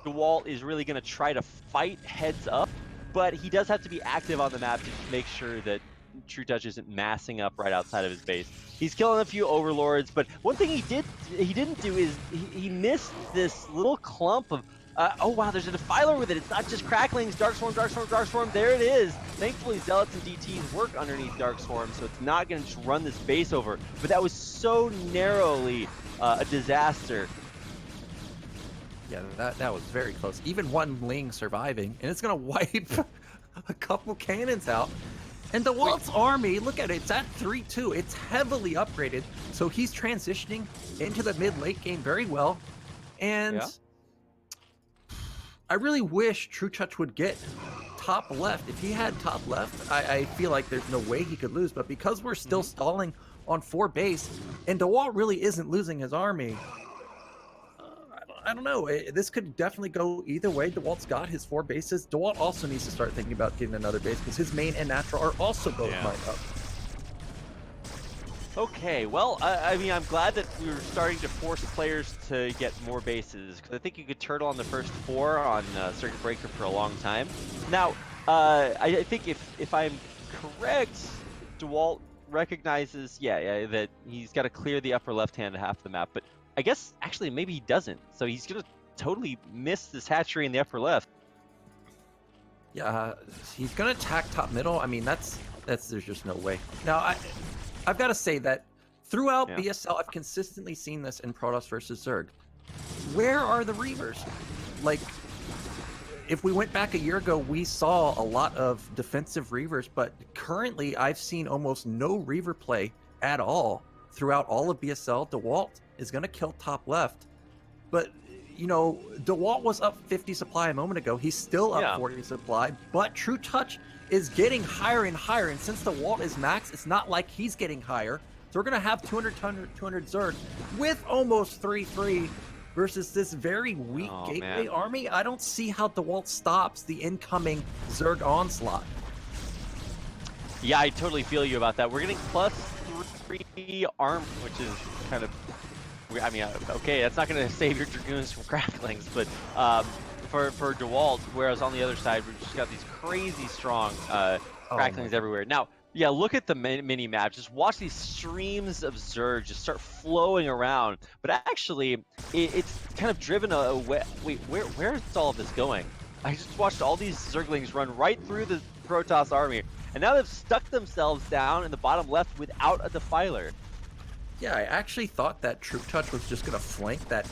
Dewalt is really going to try to fight heads up, but he does have to be active on the map to make sure that Trutacz isn't massing up right outside of his base. He's killing a few Overlords, but one thing he didn't do is he missed this little clump of oh wow, there's a Defiler with it. It's not just Cracklings, Darkstorm, Darkstorm, Darkstorm. There it is. Thankfully, Zealots and DTs work underneath Darkstorm, so it's not going to just run this base over. But that was so narrowly a disaster.
Yeah, that was very close. Even one Ling surviving, and it's going to wipe a couple cannons out. And Dewalt's army, look at it, it's at 3-2. It's heavily upgraded, so he's transitioning into the mid-late game very well. And I really wish Trutacz would get top left. If he had top left, I feel like there's no way he could lose. But because we're still stalling on 4 base, and Dewalt really isn't losing his army, I don't know. This could definitely go either way. Dewalt's got his 4 bases. Dewalt also needs to start thinking about getting another base because his main and natural are also both mined up.
Okay, well, I mean, I'm glad that we were starting to force players to get more bases because I think you could turtle on the first 4 on Circuit Breaker for a long time. Now, I think if I'm correct, Dewalt recognizes, that he's got to clear the upper left-hand half of the map, but I guess actually maybe he doesn't. So he's gonna totally miss this hatchery in the upper left.
Yeah, he's gonna attack top middle. I mean, that's there's just no way. Now I've got to say that throughout BSL, I've consistently seen this in Protoss versus Zerg. Where are the Reavers? Like, if we went back a year ago, we saw a lot of defensive Reavers, but currently I've seen almost no Reaver play at all throughout all of BSL. Dewalt is going to kill top left, but Dewalt was up 50 supply a moment ago. He's still up 40 supply, but Trutacz is getting higher and higher, and since Dewalt is max, it's not like he's getting higher. So we're going to have 200 Zerg with almost 3-3 versus this very weak gateway army. I don't see how Dewalt stops the incoming Zerg onslaught.
Yeah, I totally feel you about that. We're getting +3 arm, which is kind of, I mean, okay, that's not going to save your Dragoons from Cracklings, but for Dewalt, whereas on the other side, we've just got these crazy strong Cracklings everywhere. Now, look at the mini map. Just watch these streams of Zerg just start flowing around. But actually, it's kind of driven away. Wait, where is all of this going? I just watched all these Zerglings run right through the Protoss army, and now they've stuck themselves down in the bottom left without a Defiler.
Yeah, I actually thought that Trutacz was just gonna flank that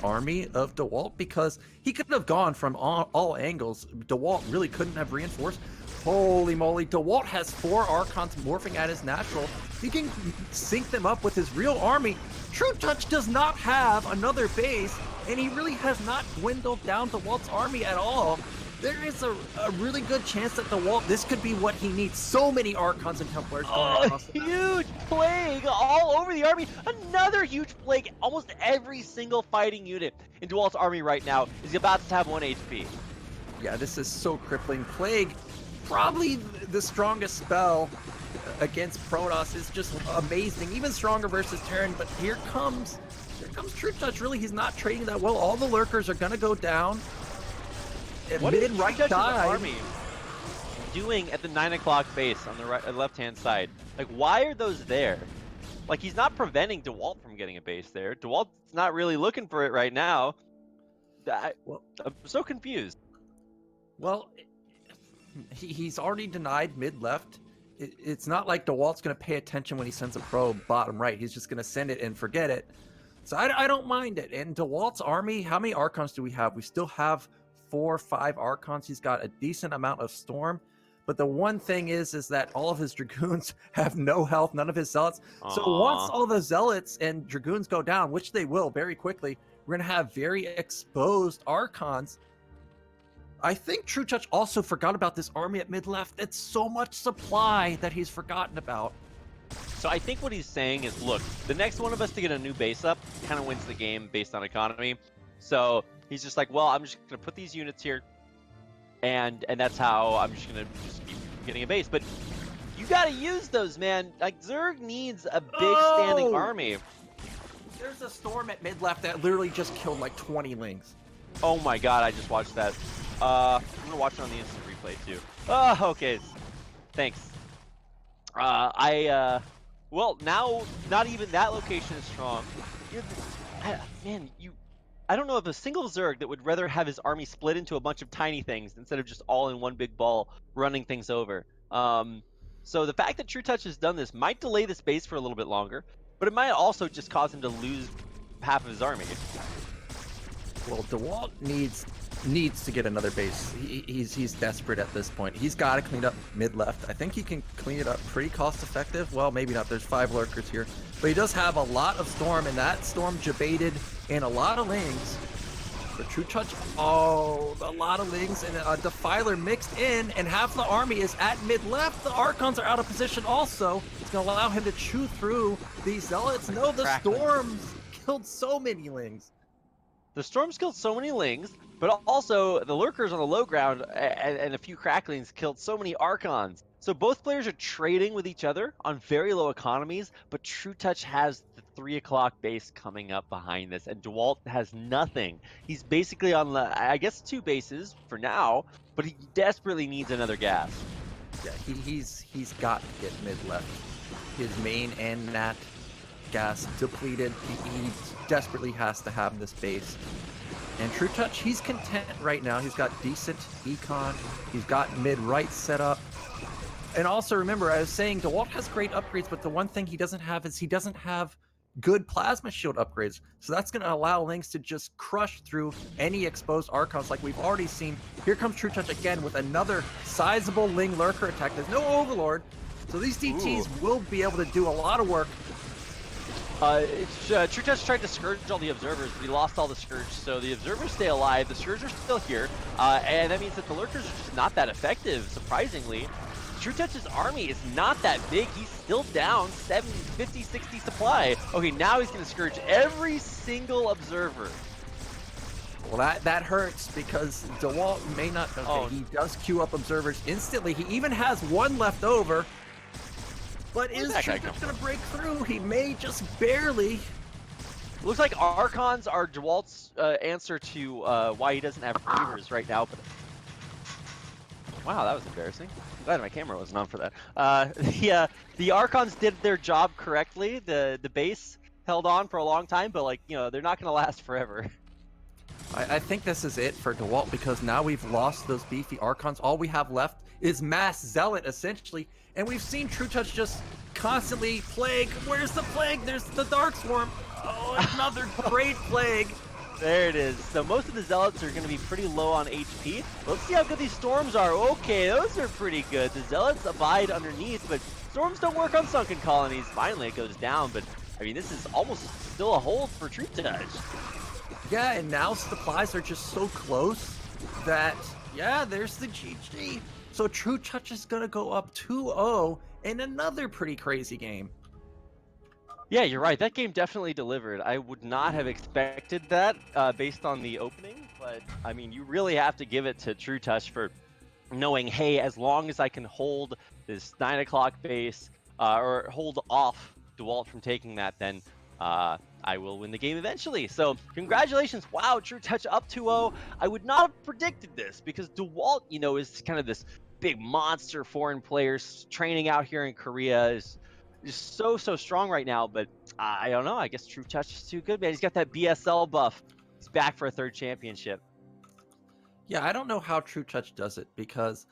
army of Dewalt because he could have gone from all angles. Dewalt really couldn't have reinforced. Holy moly, Dewalt has 4 Archons morphing at his natural. He can sync them up with his real army. Trutacz does not have another base, and he really has not dwindled down Dewalt's army at all. There is a really good chance that this could be what he needs. So many Archons and Templars going across the map.
Huge plague all over the army. Another huge plague. Almost every single fighting unit in Dewalt's army right now is about to have 1 HP.
Yeah, this is so crippling. Plague, probably the strongest spell against Protoss, is just amazing. Even stronger versus Terran, but here comes Trutacz. Really, he's not trading that well. All the lurkers are gonna go down.
What is
Mid-right
Trutacz's
dive.
army doing at the 9 o'clock base on the left-hand side? Like, why are those there? Like, he's not preventing Dewalt from getting a base there. Dewalt's not really looking for it right now. I'm so confused.
Well, he's already denied mid-left. It's not like Dewalt's going to pay attention when he sends a probe bottom right. He's just going to send it and forget it. So I don't mind it. And Dewalt's army, how many Archons do we have? We still have 4 or 5 Archons. He's got a decent amount of Storm. But the one thing is that all of his Dragoons have no health, none of his Zealots.
Aww.
So once all the Zealots and Dragoons go down, which they will very quickly, we're going to have very exposed Archons. I think Trutacz also forgot about this army at mid-left. It's so much supply that he's forgotten about.
So I think what he's saying is, look, the next one of us to get a new base up kind of wins the game based on economy. So he's just like, well, I'm just going to put these units here, and that's how I'm just going to keep getting a base. But you got to use those, man. Like, Zerg needs a big standing army.
There's a Storm at mid-left that literally just killed like 20 Lings.
Oh my god, I just watched that. I'm going to watch it on the instant replay, too. Oh, okay. Thanks. Well, now, not even that location is strong. I don't know of a single Zerg that would rather have his army split into a bunch of tiny things instead of just all in one big ball running things over. So the fact that Trutacz has done this might delay this base for a little bit longer, but it might also just cause him to lose half of his army.
Well, Dewalt needs to get another base. He's desperate at this point. He's got to clean up mid-left. I think he can clean it up pretty cost-effective. Well, maybe not. There's 5 lurkers here. But he does have a lot of Storm, and that Storm jebaited and a lot of Lings. The Trutacz, a lot of Lings and a Defiler mixed in, and half the army is at mid-left. The Archons are out of position also. It's going to allow him to chew through these Zealots. No, the Storms killed so many Lings.
The Storms killed so many Lings, but also the Lurkers on the low ground and a few Cracklings killed so many Archons. So both players are trading with each other on very low economies, but Trutacz has the 3 o'clock base coming up behind this, and Dewalt has nothing. He's basically on I guess 2 bases for now, but he desperately needs another gas.
Yeah, he's got to get mid-left. His main and nat gas depleted. He desperately has to have this base. And Trutacz, he's content right now. He's got decent econ. He's got mid-right set up. And also remember, I was saying Dewalt has great upgrades, but the one thing he doesn't have is he doesn't have good plasma shield upgrades. So that's going to allow Lings to just crush through any exposed Archons like we've already seen. Here comes Trutacz again with another sizable Ling lurker attack. There's no Overlord, so these DTs will be able to do a lot of work.
Trutacz tried to Scourge all the Observers, but he lost all the Scourge, so the Observers stay alive, the Scourge are still here, and that means that the Lurkers are just not that effective, surprisingly. Trutacz's army is not that big, he's still down 50, 60 supply. Okay, now he's going to Scourge every single Observer.
Well, that hurts because Dewalt may not. Okay, he does queue up Observers instantly. He even has 1 left over. But is Trutacz going to break through? He may just barely.
Looks like Archons are Dewalt's answer to why he doesn't have Reavers right now. But wow, that was embarrassing. I'm glad my camera wasn't on for that. The Archons did their job correctly. The base held on for a long time, but they're not going to last forever.
I think this is it for Dewalt because now we've lost those beefy Archons. All we have left is Mass Zealot, essentially. And we've seen Trutacz just constantly plague. Where's the plague? There's the dark swarm. Oh, another great plague.
There it is. So most of the Zealots are going to be pretty low on HP. Let's see how good these Storms are. Okay, those are pretty good. The Zealots abide underneath, but Storms don't work on Sunken Colonies. Finally, it goes down, but I mean, this is almost still a hold for Trutacz.
Yeah, and now supplies are just so close that, yeah, there's the GG. So Trutacz is going to go up 2-0 in another pretty crazy game.
Yeah, you're right. That game definitely delivered. I would not have expected that based on the opening, but I mean, you really have to give it to Trutacz for knowing, hey, as long as I can hold this 9 o'clock base or hold off Dewalt from taking that, then I will win the game eventually. So congratulations. Wow, Trutacz up 2-0. I would not have predicted this because Dewalt, you know, is kind of this big monster foreign players training out here in Korea, is so strong right now, but I don't know. I guess Trutacz is too good, man. He's got that BSL buff. He's back for a 3rd championship.
Yeah, I don't know how Trutacz does it because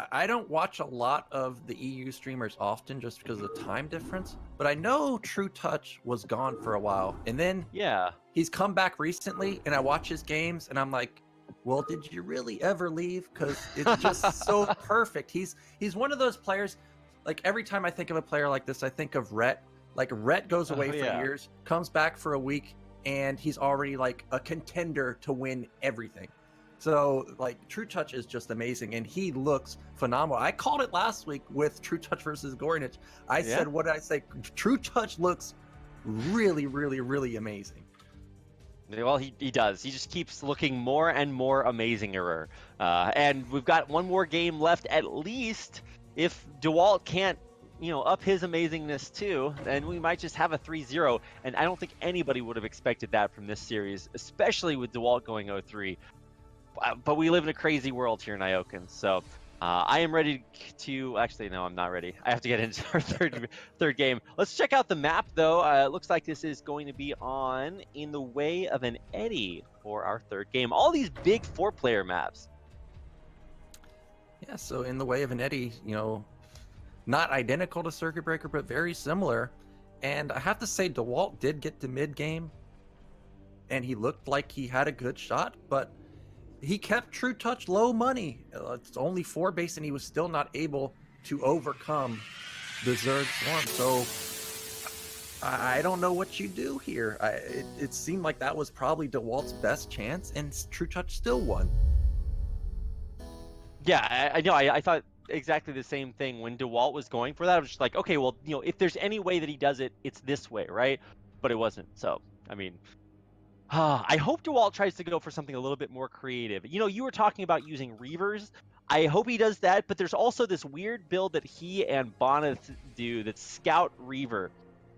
I don't watch a lot of the EU streamers often just because of the time difference, but I know Trutacz was gone for a while, and then
Yeah,
he's come back recently, and I watch his games, and I'm like, well, did you really ever leave? Because it's just so perfect. He's one of those players. Like, every time I think of a player like this, I think of Rhett. Like, Rhett goes away for years, comes back for a week, and he's already, like, a contender to win everything. So, like, Trutacz is just amazing, and he looks phenomenal. I called it last week with Trutacz versus Gornich. I said, what did I say? Trutacz looks really, really, really amazing.
well, he does. He just keeps looking more and more amazinger. And we've got one more game left at least. If Dewalt can't, you know, up his amazingness too, then we might just have a 3-0. And I don't think anybody would have expected that from this series, especially with Dewalt going 0-3. But we live in a crazy world here in Ioken, so I am ready to. Actually, no, I'm not ready. I have to get into our third game. Let's check out the map, though. It looks like this is going to be on In the Way of an Eddy for our 3rd game. All these big 4-player maps.
Yeah, so In the Way of an Eddy, you know, not identical to Circuit Breaker, but very similar. And I have to say, Dewalt did get to mid-game, and he looked like he had a good shot, but he kept Trutacz low money. It's only 4 base, and he was still not able to overcome the Zerg Swarm. So I don't know what you do here. It seemed like that was probably Dewalt's best chance, and Trutacz still won.
Yeah, I know. I thought exactly the same thing when Dewalt was going for that. I was just like, okay, well, you know, if there's any way that he does it, it's this way, right? But it wasn't. So, I mean, I hope Dewalt tries to go for something a little bit more creative. You know, you were talking about using Reavers. I hope he does that, but there's also this weird build that he and Bonnet do that's Scout Reaver.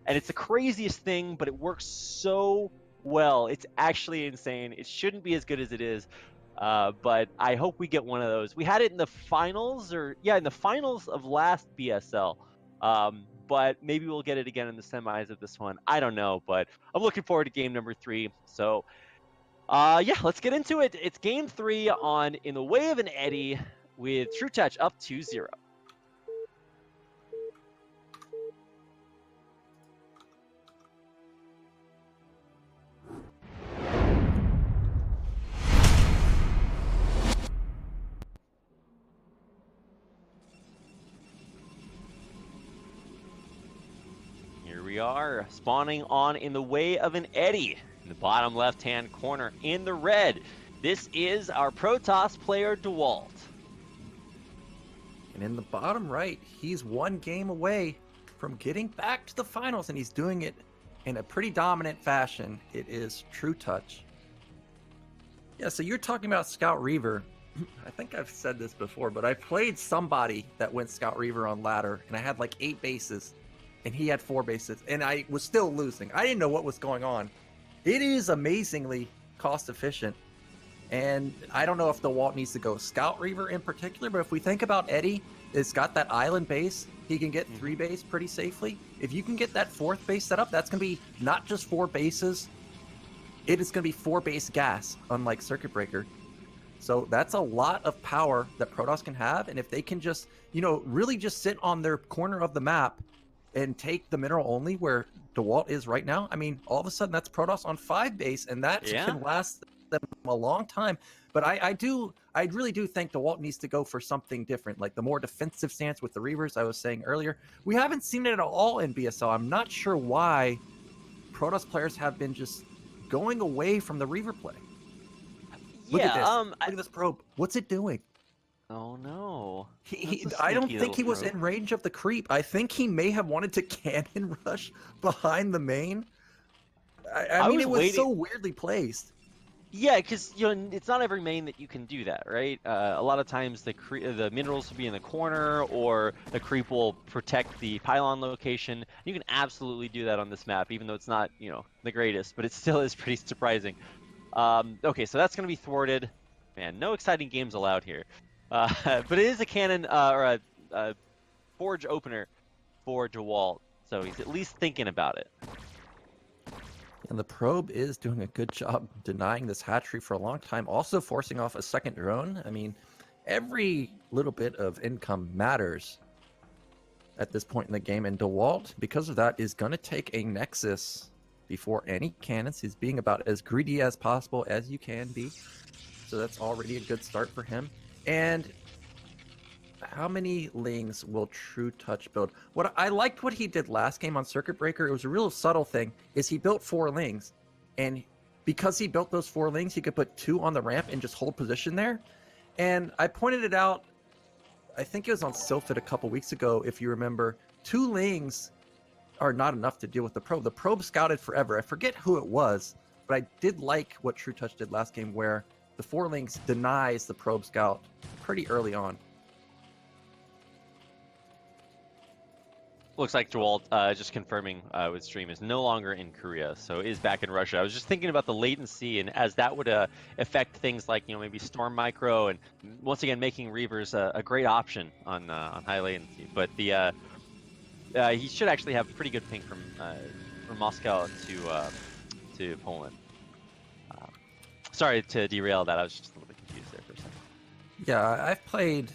And it's the craziest thing, but it works so well. It's actually insane. It shouldn't be as good as it is. But I hope we get one of those. We had it in the finals, in the finals of last BSL. But maybe we'll get it again in the semis of this one. I don't know, but I'm looking forward to game number 3. So, yeah, let's get into it. It's game 3 on In the Way of an Eddy with Trutacz up 2-0. We are spawning on In the Way of an Eddy in the bottom left-hand corner in the red. This is our Protoss player Dewalt.
And in the bottom right, he's 1 game away from getting back to the finals, and he's doing it in a pretty dominant fashion. It is Trutacz. Yeah, so you're talking about Scout Reaver. I think I've said this before, but I played somebody that went Scout Reaver on ladder, and I had like 8 bases. And he had 4 bases, and I was still losing. I didn't know what was going on. It is amazingly cost efficient, and I don't know if Dewalt needs to go Scout Reaver in particular, but if we think about Eddy, it's got that island base. He can get 3 base pretty safely. If you can get that 4th base set up, that's going to be not just 4 bases. It is going to be 4 base gas, unlike Circuit Breaker. So that's a lot of power that Protoss can have, and if they can just, you know, really just sit on their corner of the map and take the mineral only where Dewalt is right now, I mean, all of a sudden that's Protoss on 5 base, and that
Yeah.
can last them a long time. But I really do think Dewalt needs to go for something different, like the more defensive stance with the Reavers I was saying earlier. We haven't seen it at all in BSL. I'm not sure why Protoss players have been just going away from the Reaver play. Look at this. Look at this probe. What's it doing?
Oh no.
I don't think he was in range of the creep. I think he may have wanted to cannon rush behind the main. I mean, it was so weirdly placed.
Yeah, because it's not every main that you can do that, right? A lot of times the minerals will be in the corner, or the creep will protect the pylon location. You can absolutely do that on this map, even though it's not the greatest, but it still is pretty surprising. Okay, so that's gonna be thwarted. Man, no exciting games allowed here. But it is a cannon or a forge opener for Dewalt, so he's at least thinking about it.
And the probe is doing a good job denying this hatchery for a long time, also forcing off a second drone. I mean, every little bit of income matters at this point in the game, and Dewalt, because of that, is going to take a Nexus before any cannons. He's being about as greedy as possible as you can be, so that's already a good start for him. And how many Lings will Trutacz build? What I liked what he did last game on Circuit Breaker, it was a real subtle thing, is he built 4 Lings, and because he built those 4 Lings, he could put 2 on the ramp and just hold position there. And I pointed it out, I think it was on Silphid a couple weeks ago, if you remember, 2 Lings are not enough to deal with the probe. The probe scouted forever. I forget who it was, but I did like what Trutacz did last game, where the 4 Lings denies the probe scout pretty early on.
Looks like Dewalt, just confirming with stream, is no longer in Korea, so is back in Russia. I was just thinking about the latency, and as that would affect things like maybe Storm Micro, and once again making Reavers a great option on high latency. But the he should actually have pretty good ping from Moscow to Poland. Sorry to derail that. I was just a little bit confused there for a second.
Yeah, I've played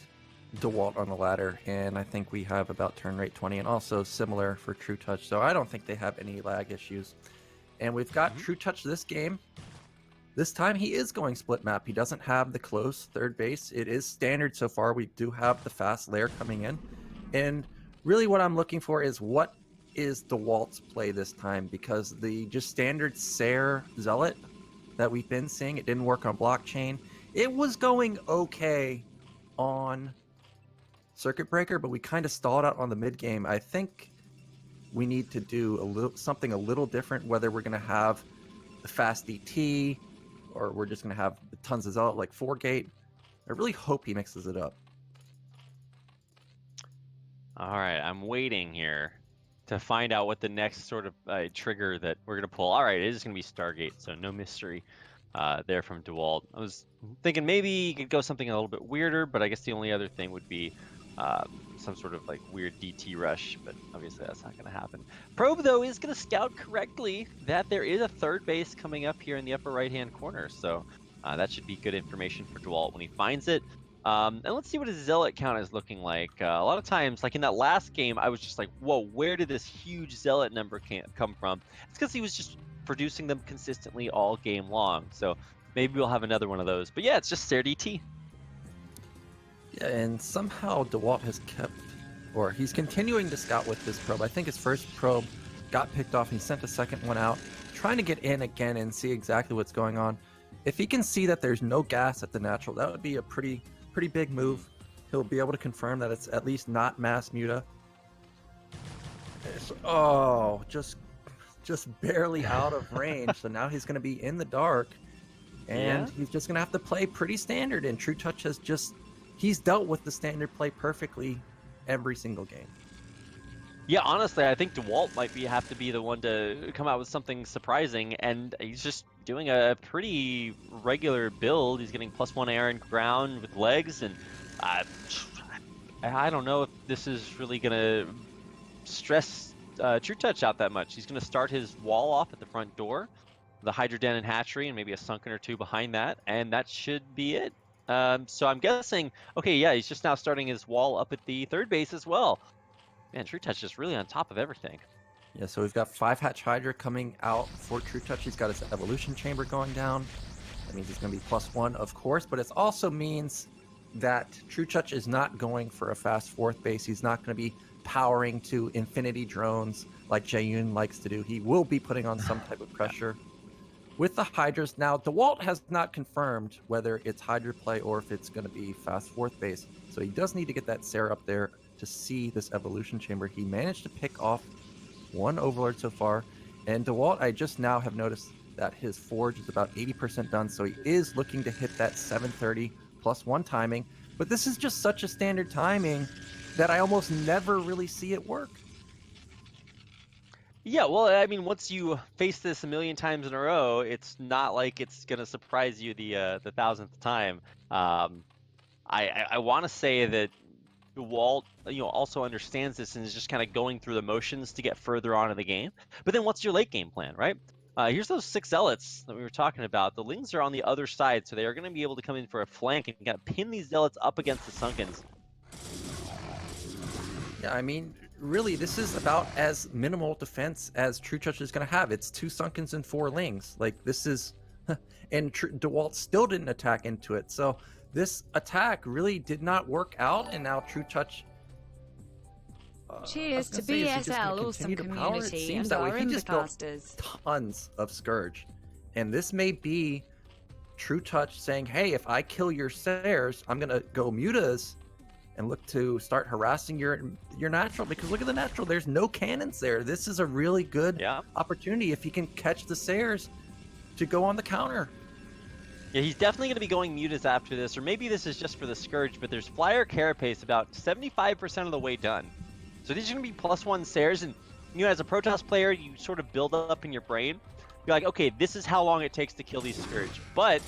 Dewalt on the ladder, and I think we have about turn rate 20, and also similar for Trutacz, so I don't think they have any lag issues. And we've got Trutacz this game. This time he is going split map. He doesn't have the close third base. It is standard so far. We do have the fast layer coming in, and really what I'm looking for is what is Dewalt's play this time, because the just standard Ser Zealot that we've been seeing, it didn't work on blockchain. It was going okay on Circuit Breaker, but we kind of stalled out on the mid game. I think we need to do something a little different, whether we're going to have the fast DT or we're just going to have tons of Zealot like 4-gate. I really hope he mixes it up.
All right, I'm waiting here to find out what the next sort of trigger that we're going to pull. All right, it is going to be Stargate, so no mystery there from Dewalt. I was thinking maybe you could go something a little bit weirder, but I guess the only other thing would be some sort of like weird DT rush, but obviously that's not going to happen. Probe, though, is going to scout correctly that there is a third base coming up here in the upper right-hand corner, so that should be good information for Dewalt when he finds it. And let's see what his Zealot count is looking like. A lot of times, like in that last game, I was just like, whoa, where did this huge Zealot number come from? It's because he was just producing them consistently all game long, so maybe we'll have another one of those. But yeah, it's just Ser DT.
Yeah, and somehow Dewalt has kept, or he's continuing to scout with this probe. I think his first probe got picked off, and he sent a second one out, trying to get in again and see exactly what's going on. If he can see that there's no gas at the natural, that would be a pretty big move. He'll be able to confirm that it's at least not mass muta. Oh, just barely out of range. So now he's going to be in the dark, and he's just going to have to play pretty standard. And Trutacz has he's dealt with the standard play perfectly every single game.
Yeah, honestly, I think Dewalt might have to be the one to come out with something surprising, and he's just doing a pretty regular build. He's getting +1 air and ground with legs, and I don't know if this is really going to stress Trutacz out that much. He's going to start his wall off at the front door, the Hydra Den and Hatchery, and maybe a Sunken or 2 behind that, and that should be it. So I'm guessing, okay, yeah, he's just now starting his wall up at the third base as well. Man, Trutacz just really on top of everything.
Yeah, so we've got 5-hatch Hydra coming out for Trutacz. He's got his evolution chamber going down. That means he's going to be +1, of course, but it also means that Trutacz is not going for a fast 4th base. He's not going to be powering to infinity drones like Jaeyoon likes to do. He will be putting on some type of pressure. With the Hydras, now Dewalt has not confirmed whether it's Hydra play or if it's going to be fast 4th base. So he does need to get that Sarah up there to see this evolution chamber. He managed to pick off 1 Overlord so far. And Dewalt, I just now have noticed that his Forge is about 80% done. So he is looking to hit that 730 +1 timing. But this is just such a standard timing that I almost never really see it work.
Yeah, well, I mean, once you face this a million times in a row, it's not like it's gonna surprise you the 1000th time. I want to say that Dewalt, also understands this and is just kind of going through the motions to get further on in the game. But then what's your late game plan, right? Here's those 6 Zealots that we were talking about. The Lings are on the other side, so they are going to be able to come in for a flank and kind of pin these Zealots up against the Sunkens.
Yeah, I mean, really, this is about as minimal defense as Trutacz is going to have. It's 2 Sunkens and 4 Lings. Like, this is... and Dewalt still didn't attack into it. So this attack really did not work out, and now Trutacz...
Cheers to BSL, awesome community, and our Invacasters.
Tons of Scourge. And this may be Trutacz saying, hey, if I kill your Sares, I'm going to go Mutas and look to start harassing your natural, because look at the natural, there's no cannons there. This is a really good opportunity if he can catch the Sares to go on the counter.
Yeah, he's definitely going to be going Mutas after this, or maybe this is just for the Scourge, but there's Flyer Carapace about 75% of the way done. So these are going to be +1 Sares, and as a Protoss player, you sort of build up in your brain. You're like, okay, this is how long it takes to kill these Scourge. But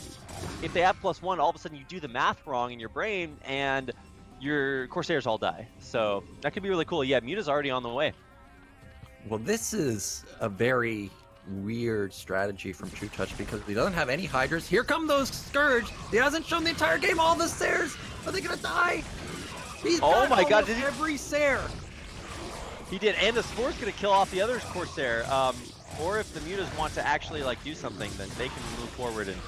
if they have +1, all of a sudden you do the math wrong in your brain, and your Corsairs all die. So that could be really cool. Yeah, Muta's already on the way.
Well, this is a very weird strategy from Trutacz because he doesn't have any Hydras. Here come those Scourge. He hasn't shown the entire game all the Sares. Are they going to die? He's
oh my god,
did every Sare.
He did, and the Spore's going to kill off the other Corsair. Or if the Mutas want to actually do something, then they can move forward and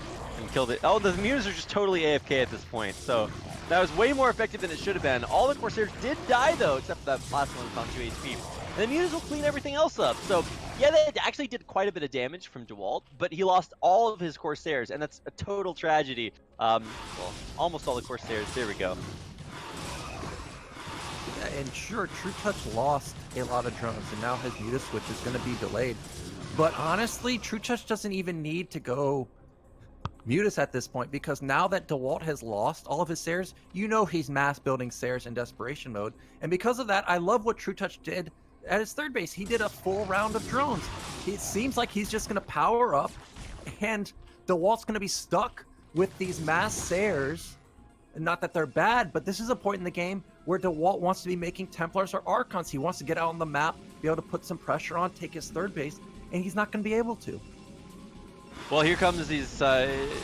kill the... Oh, the Mutas are just totally AFK at this point, so that was way more effective than it should have been. All the Corsairs did die, though, except for that last one that's on 2 HP. And the Mutas will clean everything else up. So, yeah, they actually did quite a bit of damage from Dewalt, but he lost all of his Corsairs, and that's a total tragedy. Well, almost all the Corsairs. There we go.
Yeah, and sure, Trutacz lost a lot of drones, and now his Muta switch is going to be delayed. But honestly, Trutacz doesn't even need to go Mutas at this point, because now that Dewalt has lost all of his Sares, he's mass building Sares in desperation mode. And because of that, I love what Trutacz did at his 3rd base. He did a full round of drones. It seems like he's just going to power up, and Dewalt's going to be stuck with these mass Sares. Not that they're bad, but this is a point in the game where Dewalt wants to be making Templars or Archons. He wants to get out on the map, be able to put some pressure on, take his 3rd base, and he's not going to be able to.
Well, here comes these Mutas,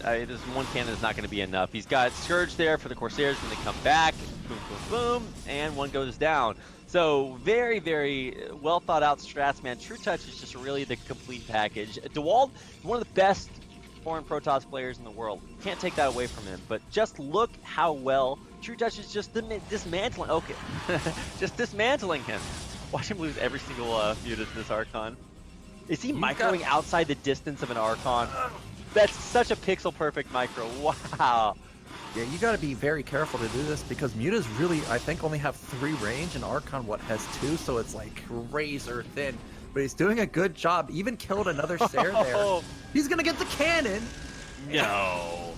and this one cannon is not going to be enough. He's got Scourge there for the Corsairs when they come back. Boom, boom, boom, and one goes down. So very, very well thought out strats, man. Trutacz is just really the complete package. Dewalt, one of the best foreign Protoss players in the world. Can't take that away from him, but just look how well Trutacz is just dismantling. Okay, just dismantling him. Watch him lose every single Muta to this Archon. Is he microing outside the distance of an Archon? That's such a pixel-perfect micro. Wow.
Yeah, you got to be very careful to do this because Mutas really, I think, only have 3 range, and Archon, has 2, so it's like razor thin. But he's doing a good job. Even killed another Sare there. He's going to get the cannon.
No.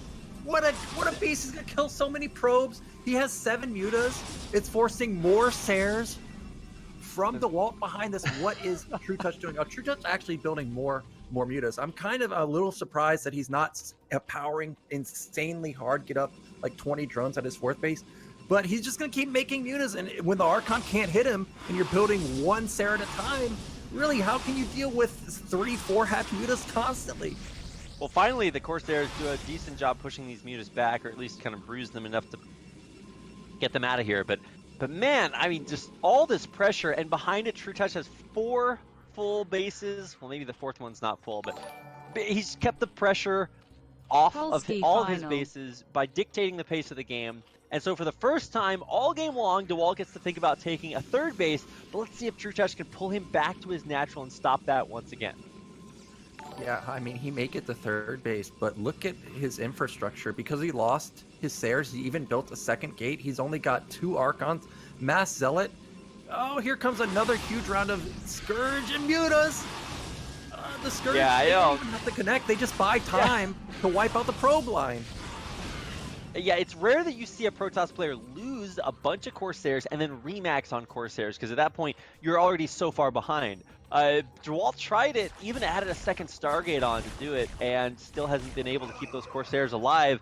What a beast. He's going to kill so many probes. He has 7 Mutas. It's forcing more Sares from Dewalt behind this. What is Trutacz doing? Trutacz actually building more Mutas. I'm kind of a little surprised that he's not powering insanely hard, get up like 20 drones at his 4th base. But he's just going to keep making Mutas, and when the Archon can't hit him and you're building 1 Sare at a time, really, how can you deal with 3-4 hatch Mutas constantly?
Well, finally, the Corsairs do a decent job pushing these Mutas back, or at least kind of bruise them enough to get them out of here. But But man, I mean, just all this pressure, and behind it, Trutacz has 4 full bases. Well, maybe the 4th one's not full, but he's kept the pressure off of all of his bases by dictating the pace of the game. And so for the first time all game long, Dewalt gets to think about taking a 3rd base, but let's see if Trutacz can pull him back to his natural and stop that once again.
Yeah, I mean, he may get the 3rd base, but look at his infrastructure. Because he lost his Sayers, he even built a 2nd gate. He's only got 2 Archons, Mass Zealot. Oh, here comes another huge round of Scourge and Mutas. The Scourge, they don't even have to connect. They just buy time to wipe out the probe line.
Yeah, it's rare that you see a Protoss player lose a bunch of Corsairs and then remax on Corsairs, because at that point, you're already so far behind. Dewalt tried it, even added a 2nd Stargate on to do it, and still hasn't been able to keep those Corsairs alive.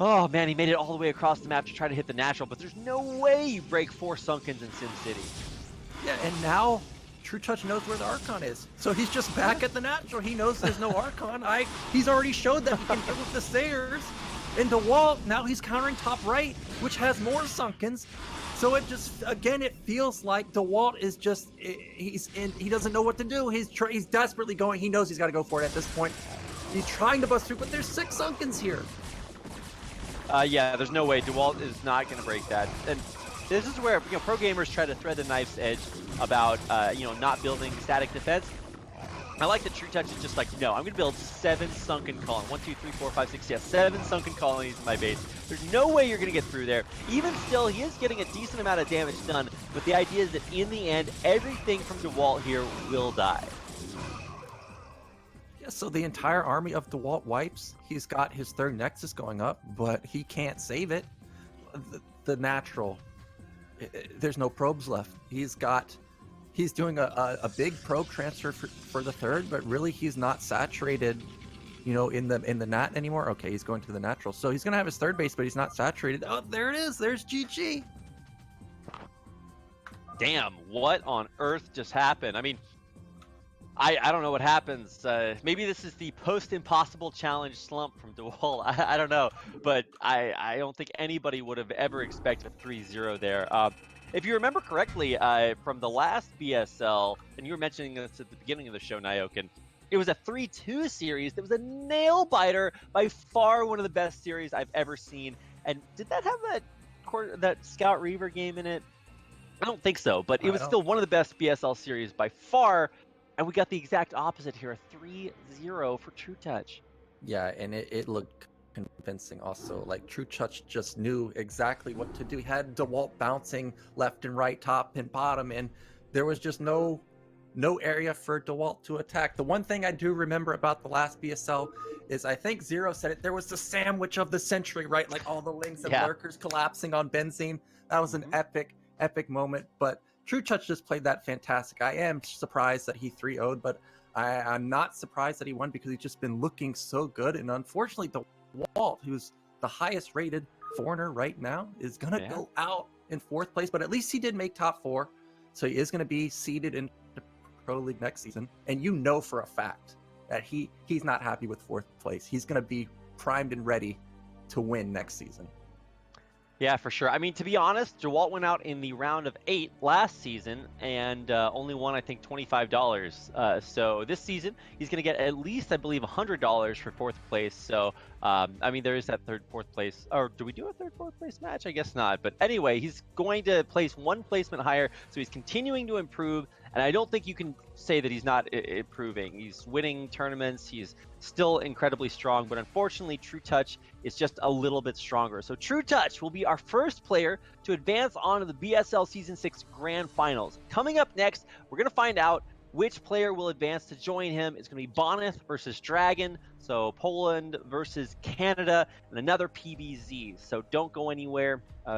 Oh man, he made it all the way across the map to try to hit the natural, but there's no way you break 4 Sunkens in SimCity.
Yeah, and now Trutacz knows where the Archon is. So he's just back at the natural. He knows there's no Archon. He's already showed that he can hit with the Sayers. And Dewalt, now he's countering top right, which has more Sunkens. So it just, again, it feels like Dewalt is just, he doesn't know what to do. He's desperately going, he knows he's got to go for it at this point. He's trying to bust through, but there's 6 Sunkens here.
Yeah, there's no way. Dewalt is not going to break that. And this is where, pro gamers try to thread the knife's edge about, not building static defense. I like that Trutacz is just like, no, I'm going to build 7 sunken colonies. 1, 2, 3, 4, 5, 6, 7 sunken colonies in my base. There's no way you're going to get through there. Even still, he is getting a decent amount of damage done, but the idea is that in the end, everything from Dewalt here will die.
Yeah, so the entire army of Dewalt wipes. He's got his 3rd Nexus going up, but he can't save it. The natural, there's no probes left. He's doing a big probe transfer for the 3rd, but really he's not saturated, in the nat anymore. Okay, he's going to the natural. So he's gonna have his 3rd base, but he's not saturated. Oh, there it is. There's GG.
Damn, what on earth just happened? I mean, I don't know what happens. Maybe this is the post-impossible challenge slump from Dewalt. I don't know, but I don't think anybody would have ever expected a 3-0 there. If you remember correctly, from the last BSL, and you were mentioning this at the beginning of the show, Nyokin, it was a 3-2 series that was a nail-biter, by far one of the best series I've ever seen. And did that have that Scout Reaver game in it? I don't think so, but it was still one of the best BSL series by far. And we got the exact opposite here, a 3-0 for Trutacz.
Yeah, and it looked convincing also. Like, Trutacz just knew exactly what to do. He had Dewalt bouncing left and right, top and bottom, and there was just no area for Dewalt to attack. The one thing I do remember about the last BSL is, I think Zero said it, there was the sandwich of the century, right? Like all the links and lurkers collapsing on Benzene. That was an epic moment, but Trutacz just played that fantastic. I am surprised that he 3-0'd, but I'm not surprised that he won, because he's just been looking so good. And unfortunately, Dewalt, who's the highest rated foreigner right now, is going to go out in 4th place, but at least he did make top 4. So he is going to be seeded into Pro League next season. And you know for a fact that he's not happy with 4th place. He's going to be primed and ready to win next season.
Yeah, for sure. I mean, to be honest, Dewalt went out in the round of 8 last season and only won, I think, $25. So this season, he's going to get at least, I believe, $100 for 4th place. So, I mean, there is that 3rd, 4th place. Or do we do a 3rd, 4th place match? I guess not. But anyway, he's going to place 1 placement higher. So he's continuing to improve. And I don't think you can say that he's not improving. He's winning tournaments. He's still incredibly strong. But unfortunately, Trutacz is just a little bit stronger. So Trutacz will be our first player to advance on to the BSL Season 6 Grand Finals. Coming up next, we're going to find out which player will advance to join him. It's going to be Boneth versus Dragon. So Poland versus Canada, and another PBZ. So don't go anywhere.